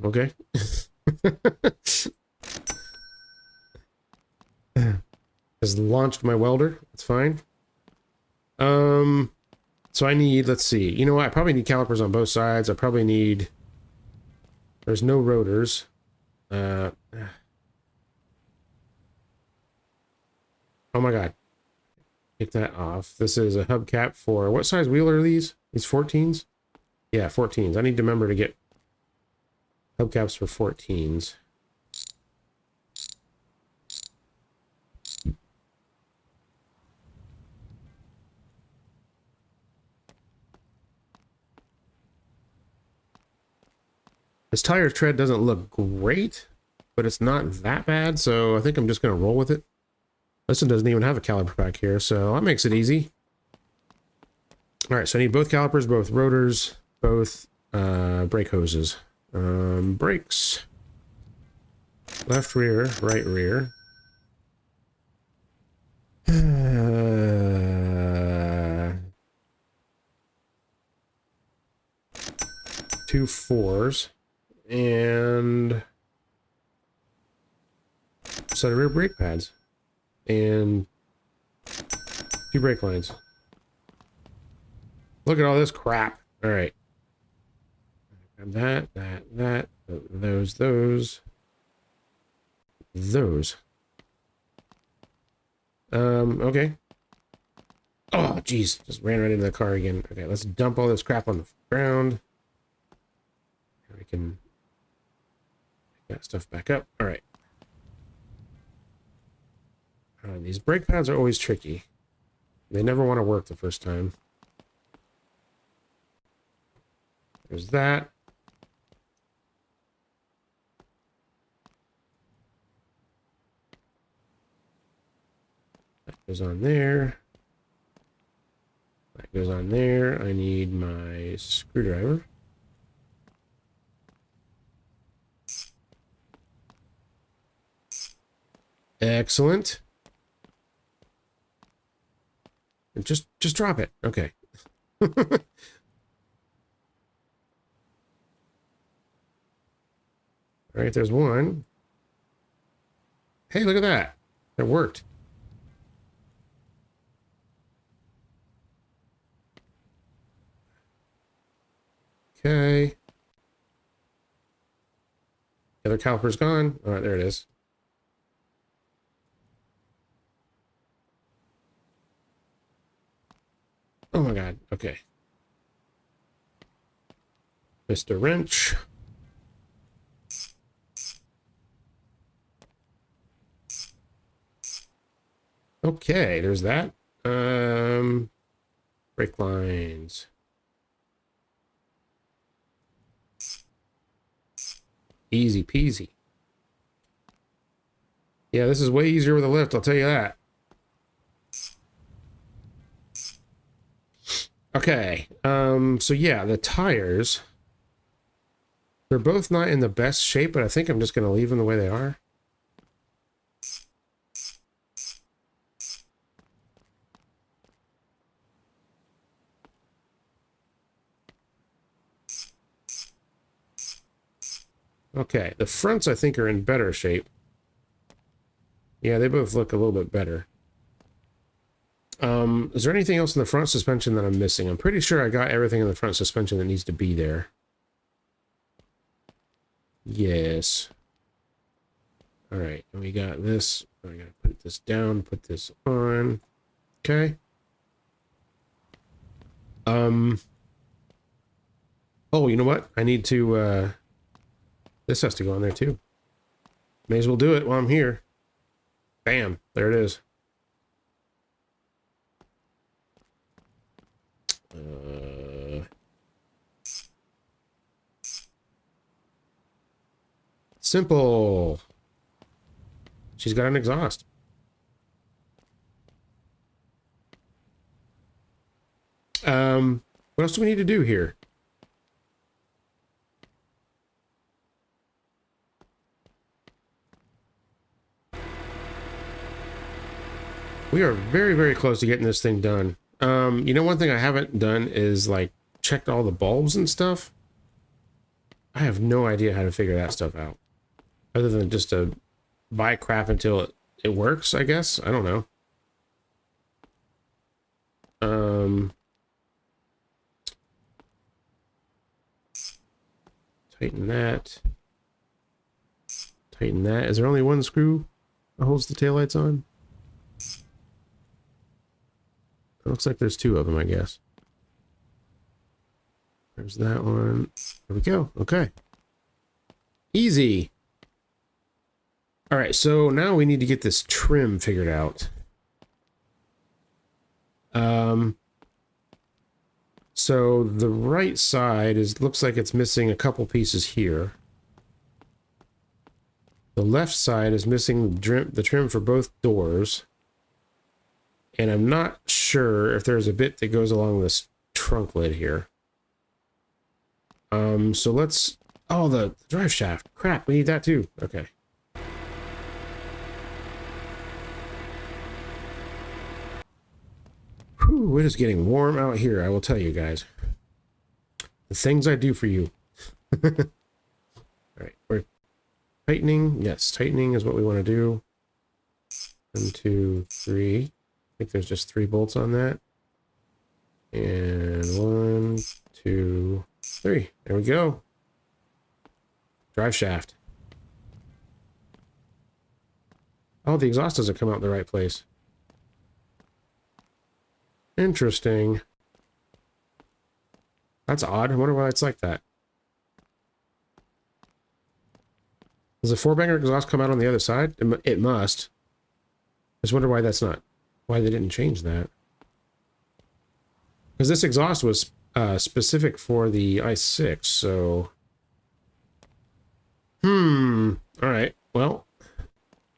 Okay. Just launched my welder. That's fine. So I need, let's see. You know what? I probably need calipers on both sides. I probably need... There's no rotors. Oh my god. Take that off. This is a hubcap for... What size wheel are these? These 14s? Yeah, 14s. I need to remember to get hubcaps for 14s. This tire tread doesn't look great, but it's not that bad, so I think I'm just going to roll with it. This one doesn't even have a caliper back here, so that makes it easy. Alright, so I need both calipers, both rotors, both brake hoses. Brakes. Left rear, right rear. 2 4s. And set of rear brake pads and 2 brake lines. Look at all this crap. All right, grab that, those. Okay. Oh geez, just ran right into the car again. Okay, let's dump all this crap on the ground. We can that stuff back up. All right. These brake pads are always tricky. They never want to work the first time. There's that. That goes on there. That goes on there. I need my screwdriver. Excellent. Just drop it. Okay. All right, there's one. Hey, look at that. That worked. Okay. The other caliper's gone. All right, there it is. Oh my God. Okay. Mr. Wrench. Okay, there's that. Brake lines. Easy peasy. Yeah, this is way easier with a lift, I'll tell you that. Okay, so yeah, the tires. They're both not in the best shape, but I think I'm just going to leave them the way they are. Okay, the fronts I think are in better shape. Yeah, they both look a little bit better. Is there anything else in the front suspension that I'm missing? I'm pretty sure I got everything in the front suspension that needs to be there. Yes. All right, and we got this. I gotta put this down, put this on. Okay. Oh, you know what? I need to, this has to go on there too. May as well do it while I'm here. Bam, there it is. Simple. She's got an exhaust. What else do we need to do here? We are very, very close to getting this thing done. You know, one thing I haven't done is like checked all the bulbs and stuff. I have no idea how to figure that stuff out. Other than just to buy crap until it works, I guess. I don't know. Tighten that. Tighten that. Is there only one screw that holds the taillights on? It looks like there's two of them, I guess. There's that one. There we go. Okay. Easy. All right, so now we need to get this trim figured out. So the right side looks like it's missing a couple pieces here. The left side is missing the trim for both doors. And I'm not sure if there's a bit that goes along this trunk lid here. So let's... Oh, the drive shaft. Crap, we need that too. Okay. Whew, it is getting warm out here, I will tell you guys. The things I do for you. Alright, we're tightening. Yes, tightening is what we want to do. 1, 2, 3. I think there's just 3 bolts on that. And 1, 2, 3. There we go. Drive shaft. Oh, the exhaust doesn't come out in the right place. Interesting. That's odd. I wonder why it's like that. Does the 4-banger exhaust come out on the other side? It must. I just wonder why that's not. Why they didn't change that. Because this exhaust was specific for the i6, so... Alright, well,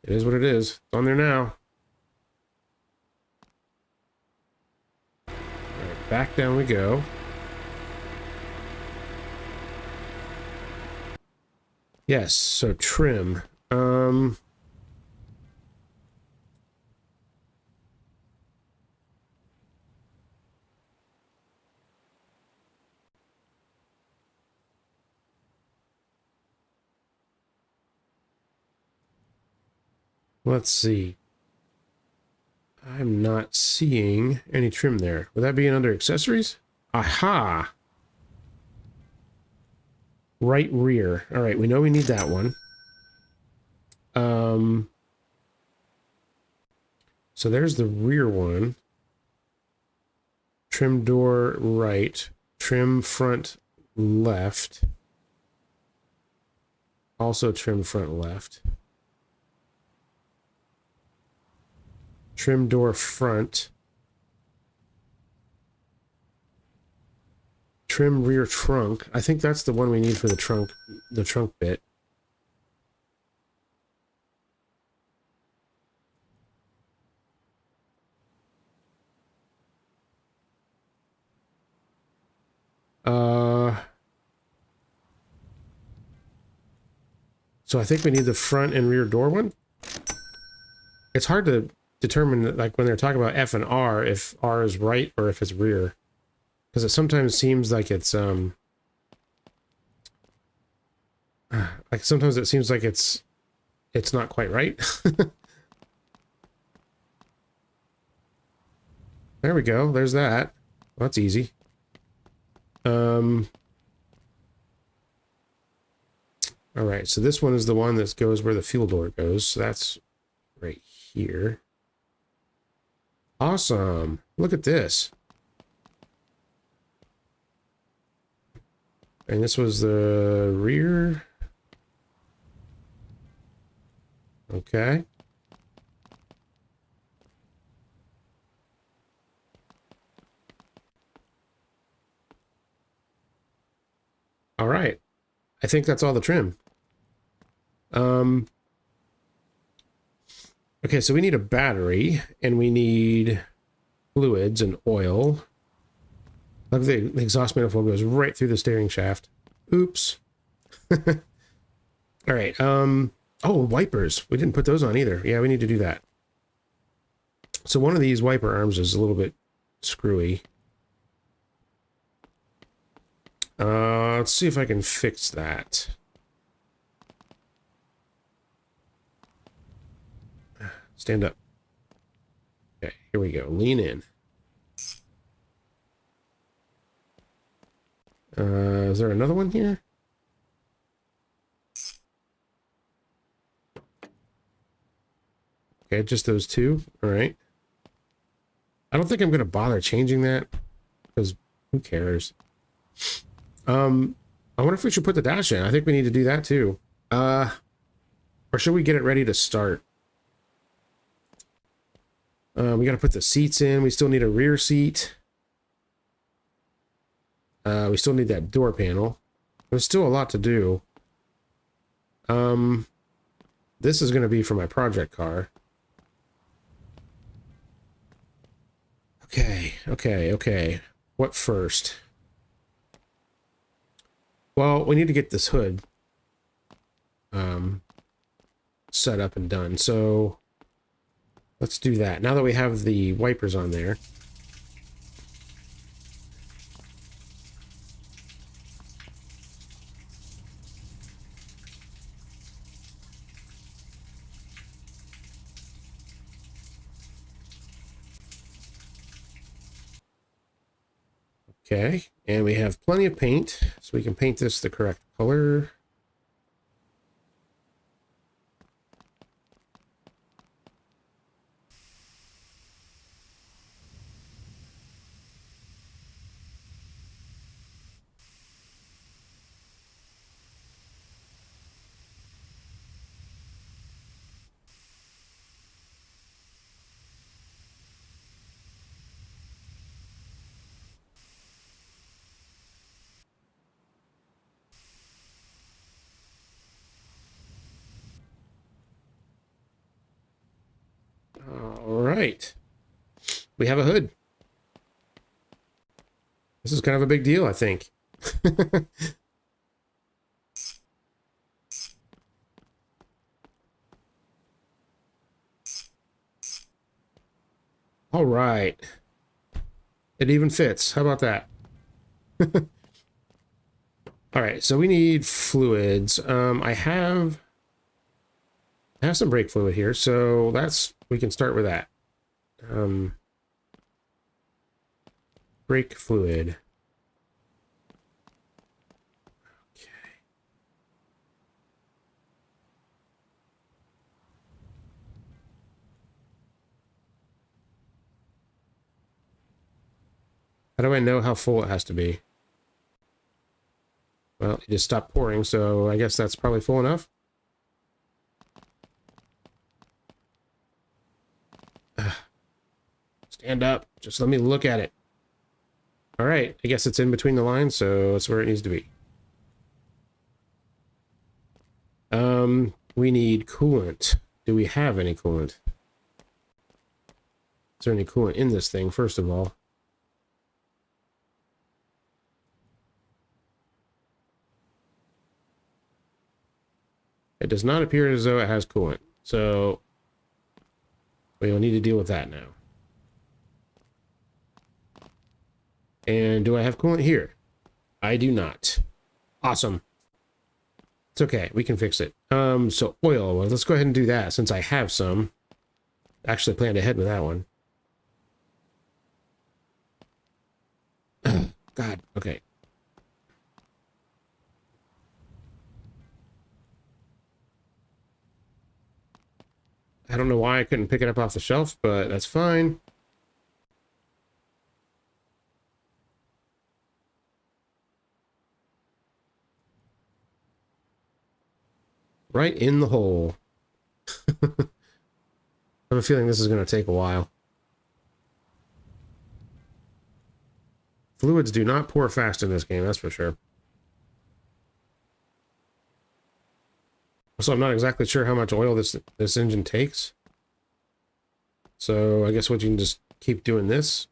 it is what it is. It's on there now. Alright, back down we go. Yes, so trim. Let's see. I'm not seeing any trim there. Would that be under accessories? Aha! Right rear. All right, we know we need that one. So there's the rear one. Trim door right. Trim front left. Also trim front left. Trim door front. Trim rear trunk. I think that's the one we need for the trunk bit. So I think we need the front and rear door one. It's hard to determine, like when they're talking about F and R, if R is right or if it's rear, because it sometimes seems like it's like sometimes it seems like it's not quite right. There we go. There's that. Well, that's easy. All right, so this one is the one that goes where the fuel door goes. So that's right here. Awesome. Look at this. And this was the rear. Okay. All right. I think that's all the trim. Okay, so we need a battery, and we need fluids and oil. Look, the exhaust manifold goes right through the steering shaft. Oops. All right. Oh, wipers. We didn't put those on either. Yeah, we need to do that. So one of these wiper arms is a little bit screwy. Let's see if I can fix that. Stand up. Okay, here we go. Lean in. Is there another one here? Okay, just those two. All right. I don't think I'm going to bother changing that, because who cares? I wonder if we should put the dash in. I think we need to do that too. Or should we get it ready to start? We got to put the seats in. We still need a rear seat. We still need that door panel. There's still a lot to do. This is going to be for my project car. Okay. What first? Well, we need to get this hood set up and done. So let's do that. Now that we have the wipers on there. Okay, and we have plenty of paint, so we can paint this the correct color. All right, we have a hood. This is kind of a big deal, I think. All right. It even fits. How about that? All right, so we need fluids. I have I have some brake fluid here, so we can start with that. Brake fluid. Okay. How do I know how full it has to be? Well, it just stopped pouring, so I guess that's probably full enough. Stand up. Just let me look at it. All right. I guess it's in between the lines, so that's where it needs to be. We need coolant. Do we have any coolant? Is there any coolant in this thing, first of all? It does not appear as though it has coolant, so we will need to deal with that now. And do I have coolant here? I do not. Awesome. It's okay. We can fix it. So oil. Well, let's go ahead and do that since I have some. Actually planned ahead with that one. God. Okay. I don't know why I couldn't pick it up off the shelf, but that's fine. Right in the hole. I have a feeling this is going to take a while. Fluids do not pour fast in this game, that's for sure. So I'm not exactly sure how much oil this engine takes. So I guess we can just keep doing this.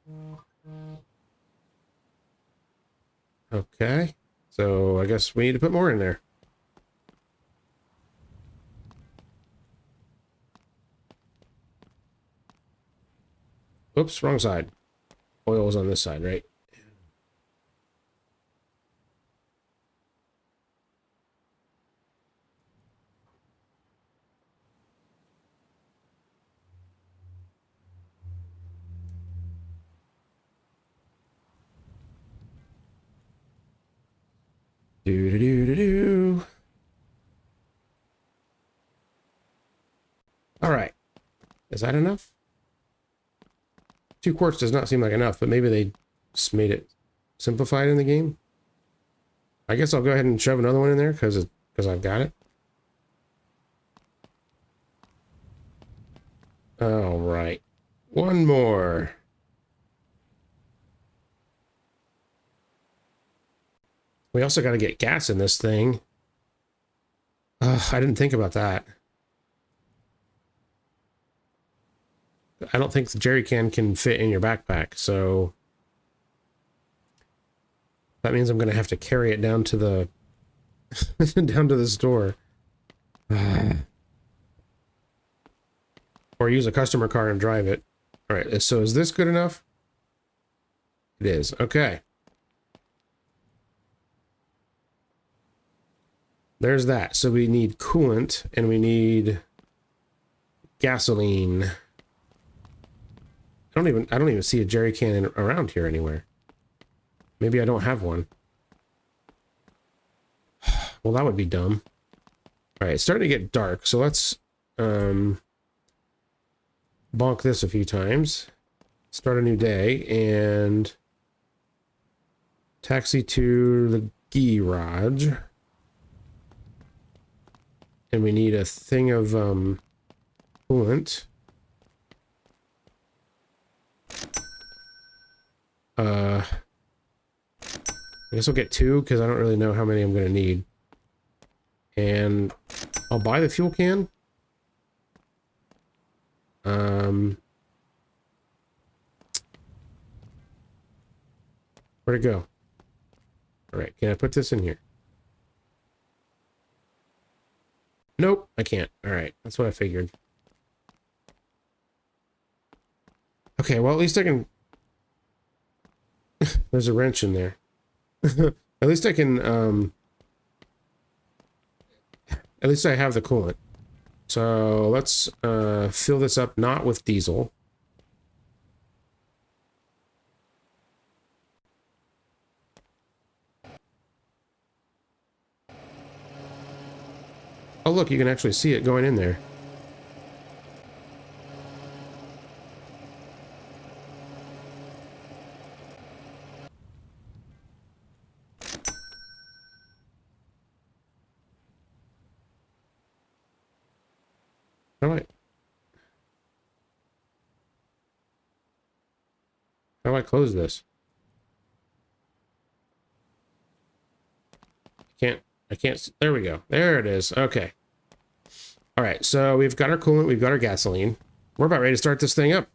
Okay. So I guess we need to put more in there. Oops, wrong side. Oil was on this side, right? Do. All right. Is that enough? 2 quarts does not seem like enough, but maybe they just made it simplified in the game. I guess I'll go ahead and shove another one in there because I've got it. All right. One more. We also got to get gas in this thing. I didn't think about that. I don't think the jerry can fit in your backpack, so that means I'm going to have to carry it down to the down to the store. Or use a customer car and drive it. All right, so is this good enough? It is. Okay. There's that. So we need coolant and we need gasoline. I don't even see a jerry can around here anywhere. Maybe I don't have one. Well, that would be dumb. All right, it's starting to get dark, so let's bonk this a few times. Start a new day and taxi to the garage. And we need a thing of coolant. I guess I'll get 2 because I don't really know how many I'm going to need. And I'll buy the fuel can. Where'd it go? All right, can I put this in here? Nope, I can't. All right, that's what I figured. Okay, well, at least I can... There's a wrench in there. At least I can, at least I have the coolant. So let's fill this up not with diesel. Oh, look, you can actually see it going in there. All right. How do I close this? I can't, there we go. There it is. Okay. All right, so we've got our coolant, we've got our gasoline. We're about ready to start this thing up.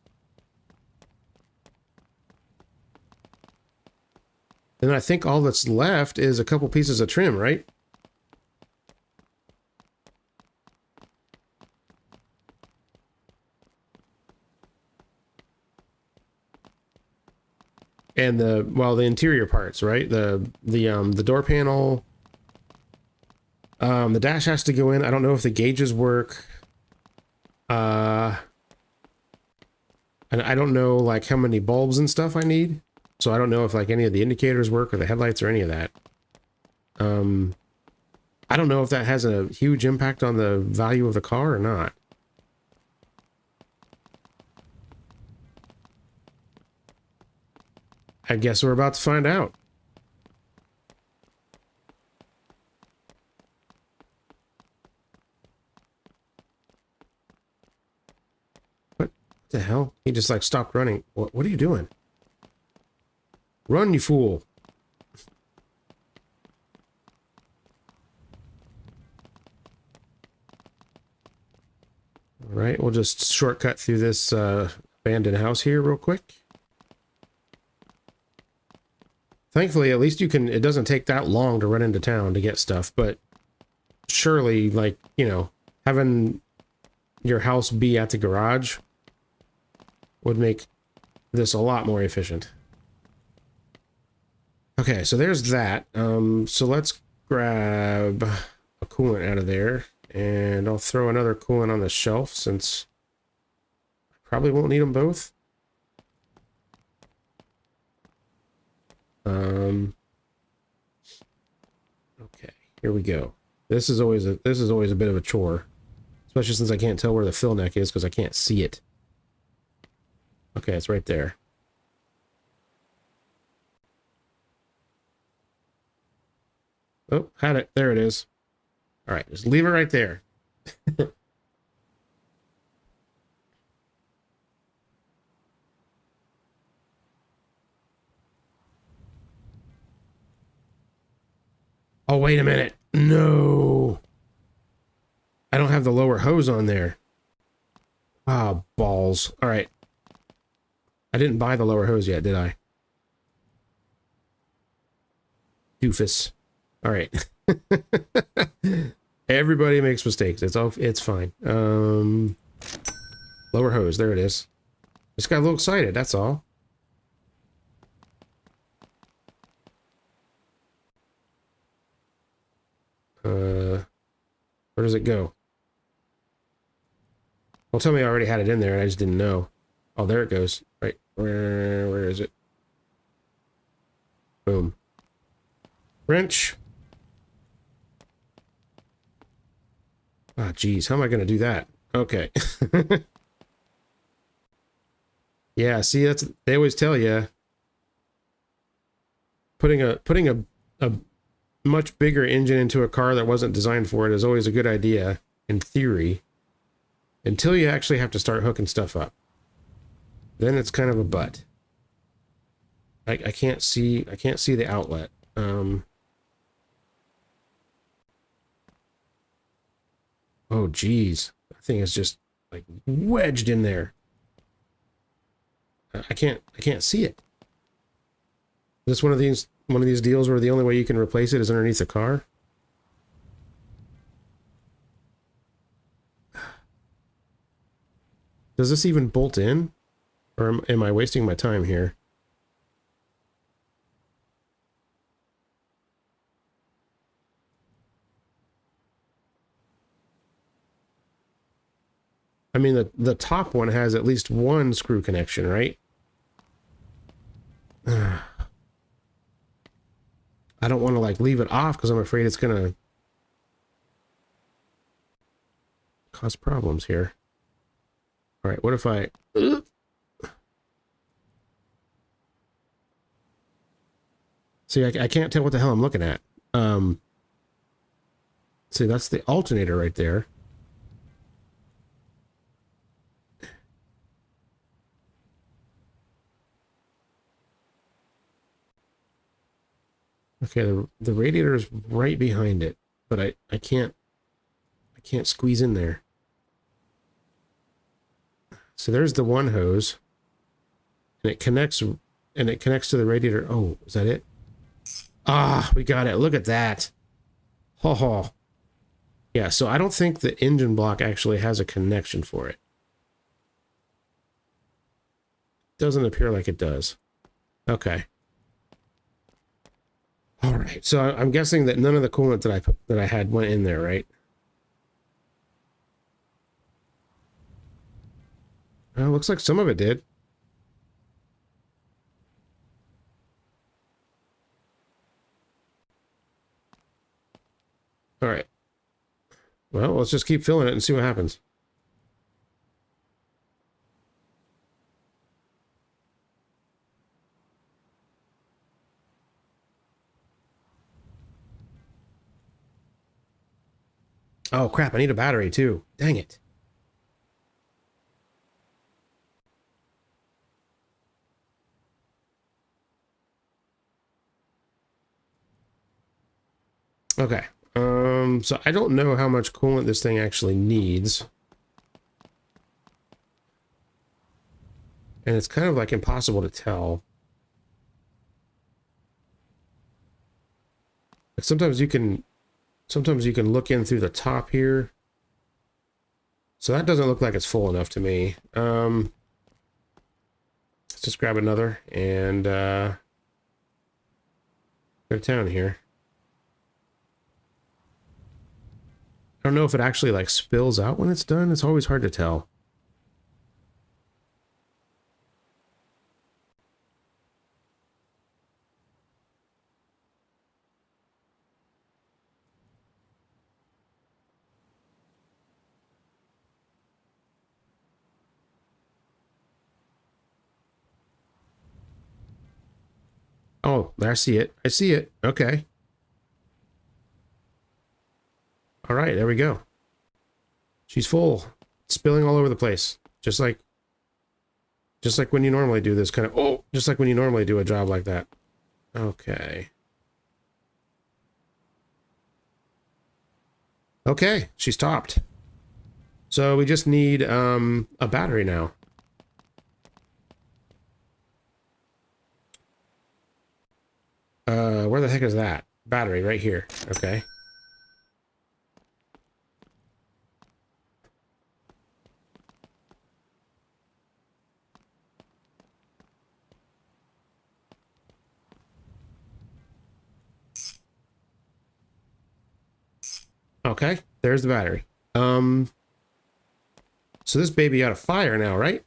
And I think all that's left is a couple pieces of trim, right? And the interior parts, right? The door panel. The dash has to go in. I don't know if the gauges work. And I don't know like how many bulbs and stuff I need. So I don't know if like any of the indicators work or the headlights or any of that. I don't know if that has a huge impact on the value of the car or not. I guess we're about to find out. What the hell? He just like stopped running. What are you doing? Run, you fool. All right, we'll just shortcut through this abandoned house here real quick. Thankfully, at least you can, it doesn't take that long to run into town to get stuff, but surely, like, you know, having your house be at the garage would make this a lot more efficient. Okay, so there's that. So let's grab a coolant out of there, and I'll throw another coolant on the shelf since I probably won't need them both. Okay, here we go. This is always a bit of a chore, especially since I can't tell where the fill neck is because I can't see it. Okay, it's right there. Oh, had it. There it is. All right, just leave it right there. Oh, wait a minute. No. I don't have the lower hose on there. Ah, balls. All right. I didn't buy the lower hose yet, did I? Doofus. All right. Everybody makes mistakes. It's fine. Lower hose. There it is. Just got a little excited. That's all. Where does it go? Well, tell me I already had it in there and I just didn't know. Oh, there it goes. Right. Where is it? Boom. Wrench. Ah, geez. How am I going to do that? Okay. Yeah, see, they always tell you putting a much bigger engine into a car that wasn't designed for it is always a good idea in theory until you actually have to start hooking stuff up. Then it's kind of a butt. I can't see the outlet. Oh geez. That thing is just like wedged in there. I can't see it. Is this one of these deals where the only way you can replace it is underneath the car? Does this even bolt in? Or am I wasting my time here? mean, the top one has at least one screw connection, right? I don't want to like leave it off because I'm afraid it's gonna cause problems here. All right, what if I... See, I can't tell what the hell I'm looking at. See, that's the alternator right there. Okay, the radiator is right behind it, but I can't squeeze in there. So there's the one hose, and it connects to the radiator. Oh, is that it? Ah, we got it. Look at that. Ho ho. Yeah, so I don't think the engine block actually has a connection for it. Doesn't appear like it does. Okay. All right. So I'm guessing that none of the coolant that I had went in there, right? Well, looks like some of it did. All right. Well, let's just keep filling it and see what happens. Oh, crap. I need a battery, too. Dang it. Okay. So I don't know how much coolant this thing actually needs. And it's kind of like impossible to tell. Like sometimes you can look in through the top here. So that doesn't look like it's full enough to me. Let's just grab another and go to town here. I don't know if it actually like spills out when it's done. It's always hard to tell. Oh, I see it. I see it. Okay. All right, there we go. She's full. It's spilling all over the place. Just like when you normally do this kind of... Oh! Just like when you normally do a job like that. Okay. Okay, she's topped. So we just need a battery now. Where the heck is that? Battery right here. Okay. Okay, there's the battery. So this baby out of fire now, right?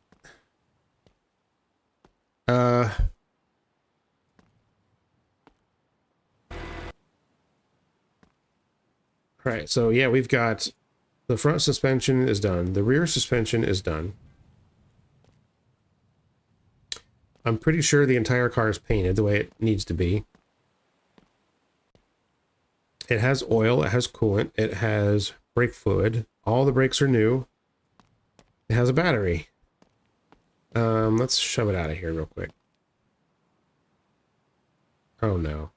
Right, so yeah, we've got the front suspension is done. The rear suspension is done. I'm pretty sure the entire car is painted the way it needs to be. It has oil, it has coolant, it has brake fluid. All the brakes are new. It has a battery. Let's shove it out of here real quick. Oh no.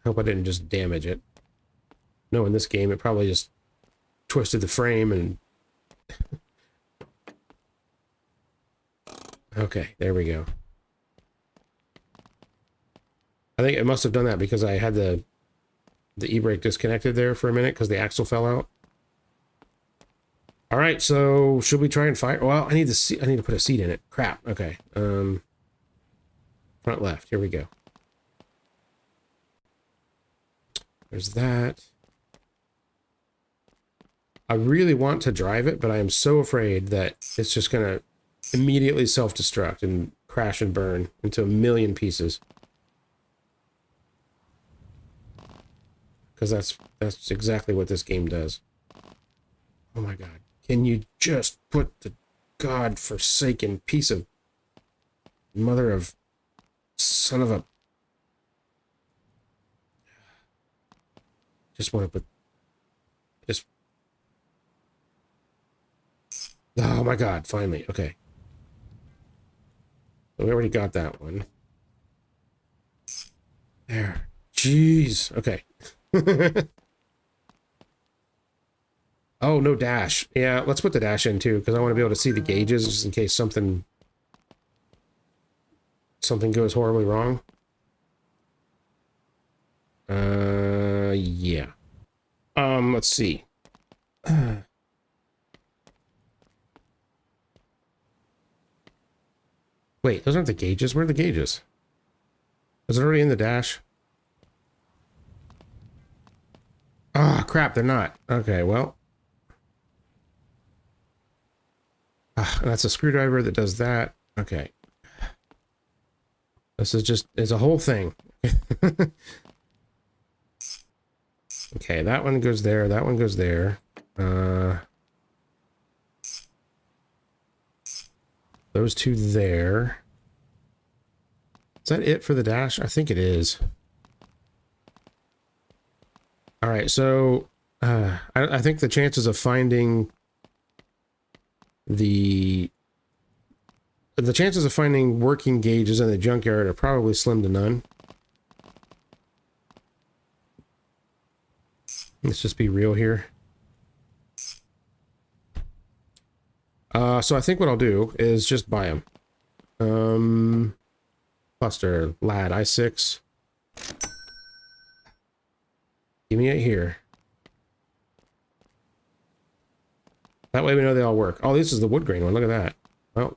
Hope I didn't just damage it. No, in this game it probably just twisted the frame and... Okay, there we go. I think it must have done that because I had the e-brake disconnected there for a minute because the axle fell out. All right, so should we try and fire? Well, I need to put a seat in it. Crap. Okay. Front left. Here we go. There's that. I really want to drive it, but I am so afraid that it's just going to immediately self-destruct and crash and burn into a million pieces. Because that's exactly what this game does. Oh my god. Can you just put the god-forsaken piece of mother of son of a... Just want to put... Just... Oh my god, finally. Okay. So we already got that one. There. Jeez. Okay. Oh, no dash. Yeah, let's put the dash in too, because I want to be able to see the gauges just in case something goes horribly wrong. Yeah. Let's see. Wait, those aren't the gauges. Where are the gauges? Is it already in the dash? Ah, crap, they're not. Okay, well. That's a screwdriver that does that. Okay. This is just, it's a whole thing. Okay, that one goes there, that one goes there. Those two there. Is that it for the dash? I think it is. Alright, so I think the chances of finding the chances of finding working gauges in the junkyard are probably slim to none. Let's just be real here. So I think what I'll do is just buy them. Cluster, Lad, I6. Give me it here. That way we know they all work. Oh, this is the wood grain one. Look at that. Well,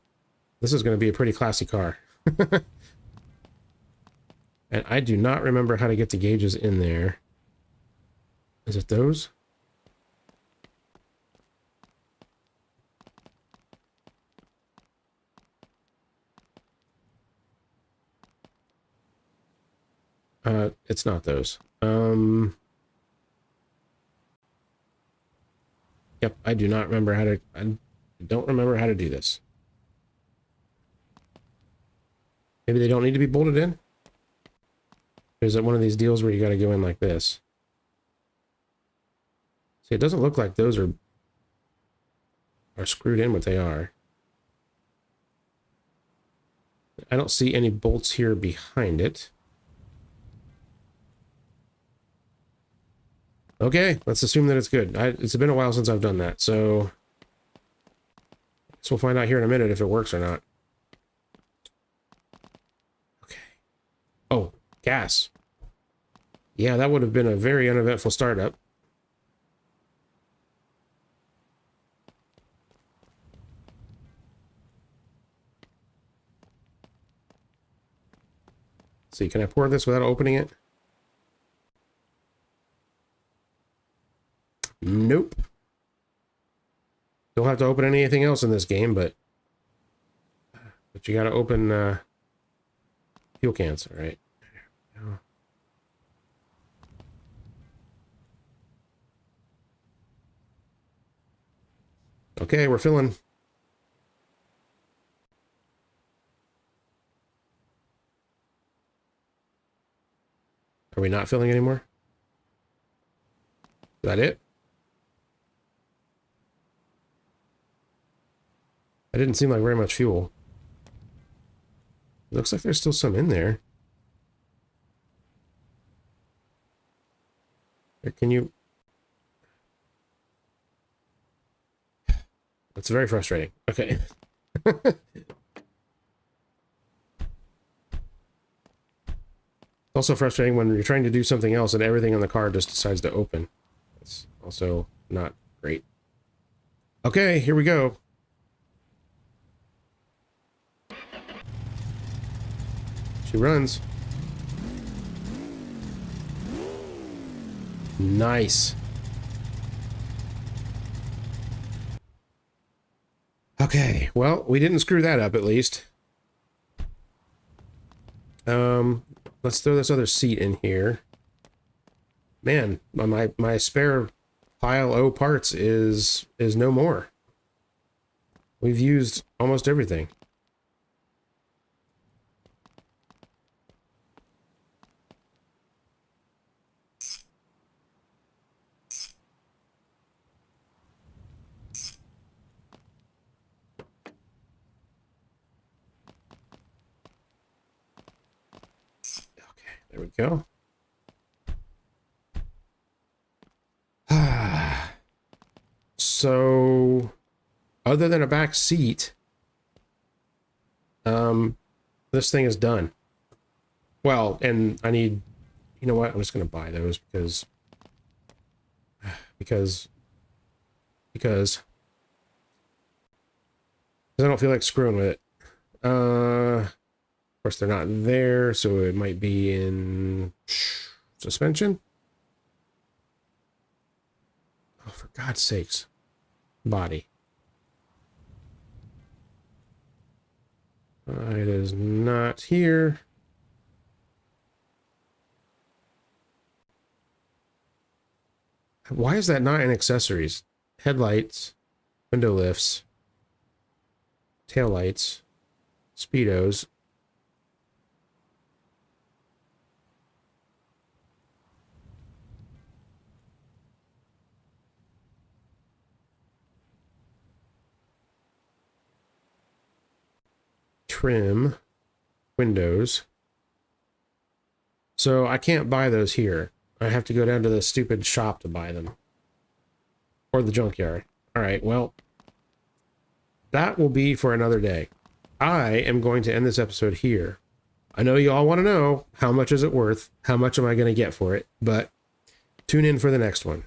this is going to be a pretty classy car. And I do not remember how to get the gauges in there. Is it those? It's not those. Yep, I do not remember how to... I don't remember how to do this. Maybe they don't need to be bolted in? Or is it one of these deals where you gotta go in like this? See, it doesn't look like those are screwed in, but they are. I don't see any bolts here behind it. Okay, let's assume that it's good. It's been a while since I've done that, so... I guess we'll find out here in a minute if it works or not. Okay. Oh, gas. Yeah, that would have been a very uneventful startup. Let's see, can I pour this without opening it? Nope. Don't have to open anything else in this game, but you gotta open fuel cans, all right? Okay, we're filling. Are we not filling anymore? Is that it? That didn't seem like very much fuel. Looks like there's still some in there. Can you... That's very frustrating. Okay. Also frustrating when you're trying to do something else and everything on the car just decides to open. That's also not great. Okay, here we go. She runs. Nice. Okay, well, we didn't screw that up at least. Let's throw this other seat in here. Man, my spare pile O parts is no more. We've used almost everything. There we go. So, other than a back seat, this thing is done. Well, and I need, you know what? I'm just gonna buy those because I don't feel like screwing with it. Of course, they're not there, so it might be in suspension. Oh, for God's sakes. Body. It is not here. Why is that not in accessories? Headlights, window lifts, tail lights, speedos. Trim, windows. So I can't buy those here. I have to go down to the stupid shop to buy them. Or the junkyard. Alright, well, that will be for another day. I am going to end this episode here. I know you all want to know, how much is it worth? How much am I going to get for it? But tune in for the next one.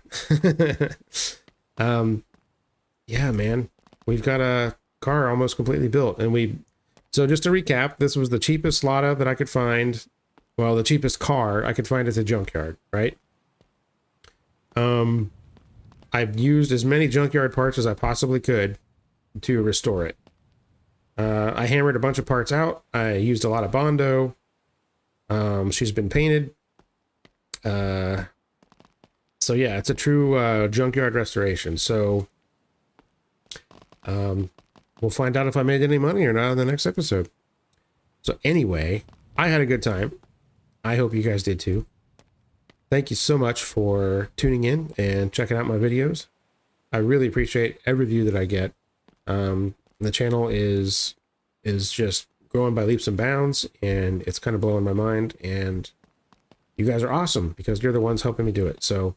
Yeah, man. We've got a car almost completely built. And so just to recap, this was the cheapest Lada that I could find. Well, the cheapest car I could find at the junkyard, right? I've used as many junkyard parts as I possibly could to restore it. I hammered a bunch of parts out. I used a lot of Bondo. She's been painted. So yeah, it's a true junkyard restoration. So we'll find out if I made any money or not in the next episode. So anyway, I had a good time. I hope you guys did too. Thank you so much for tuning in and checking out my videos. I really appreciate every view that I get. The channel is just growing by leaps and bounds, and it's kind of blowing my mind, and you guys are awesome because you're the ones helping me do it. So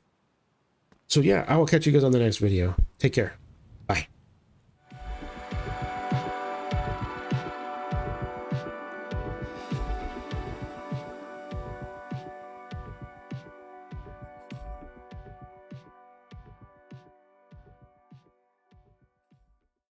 yeah, I will catch you guys on the next video. Take care.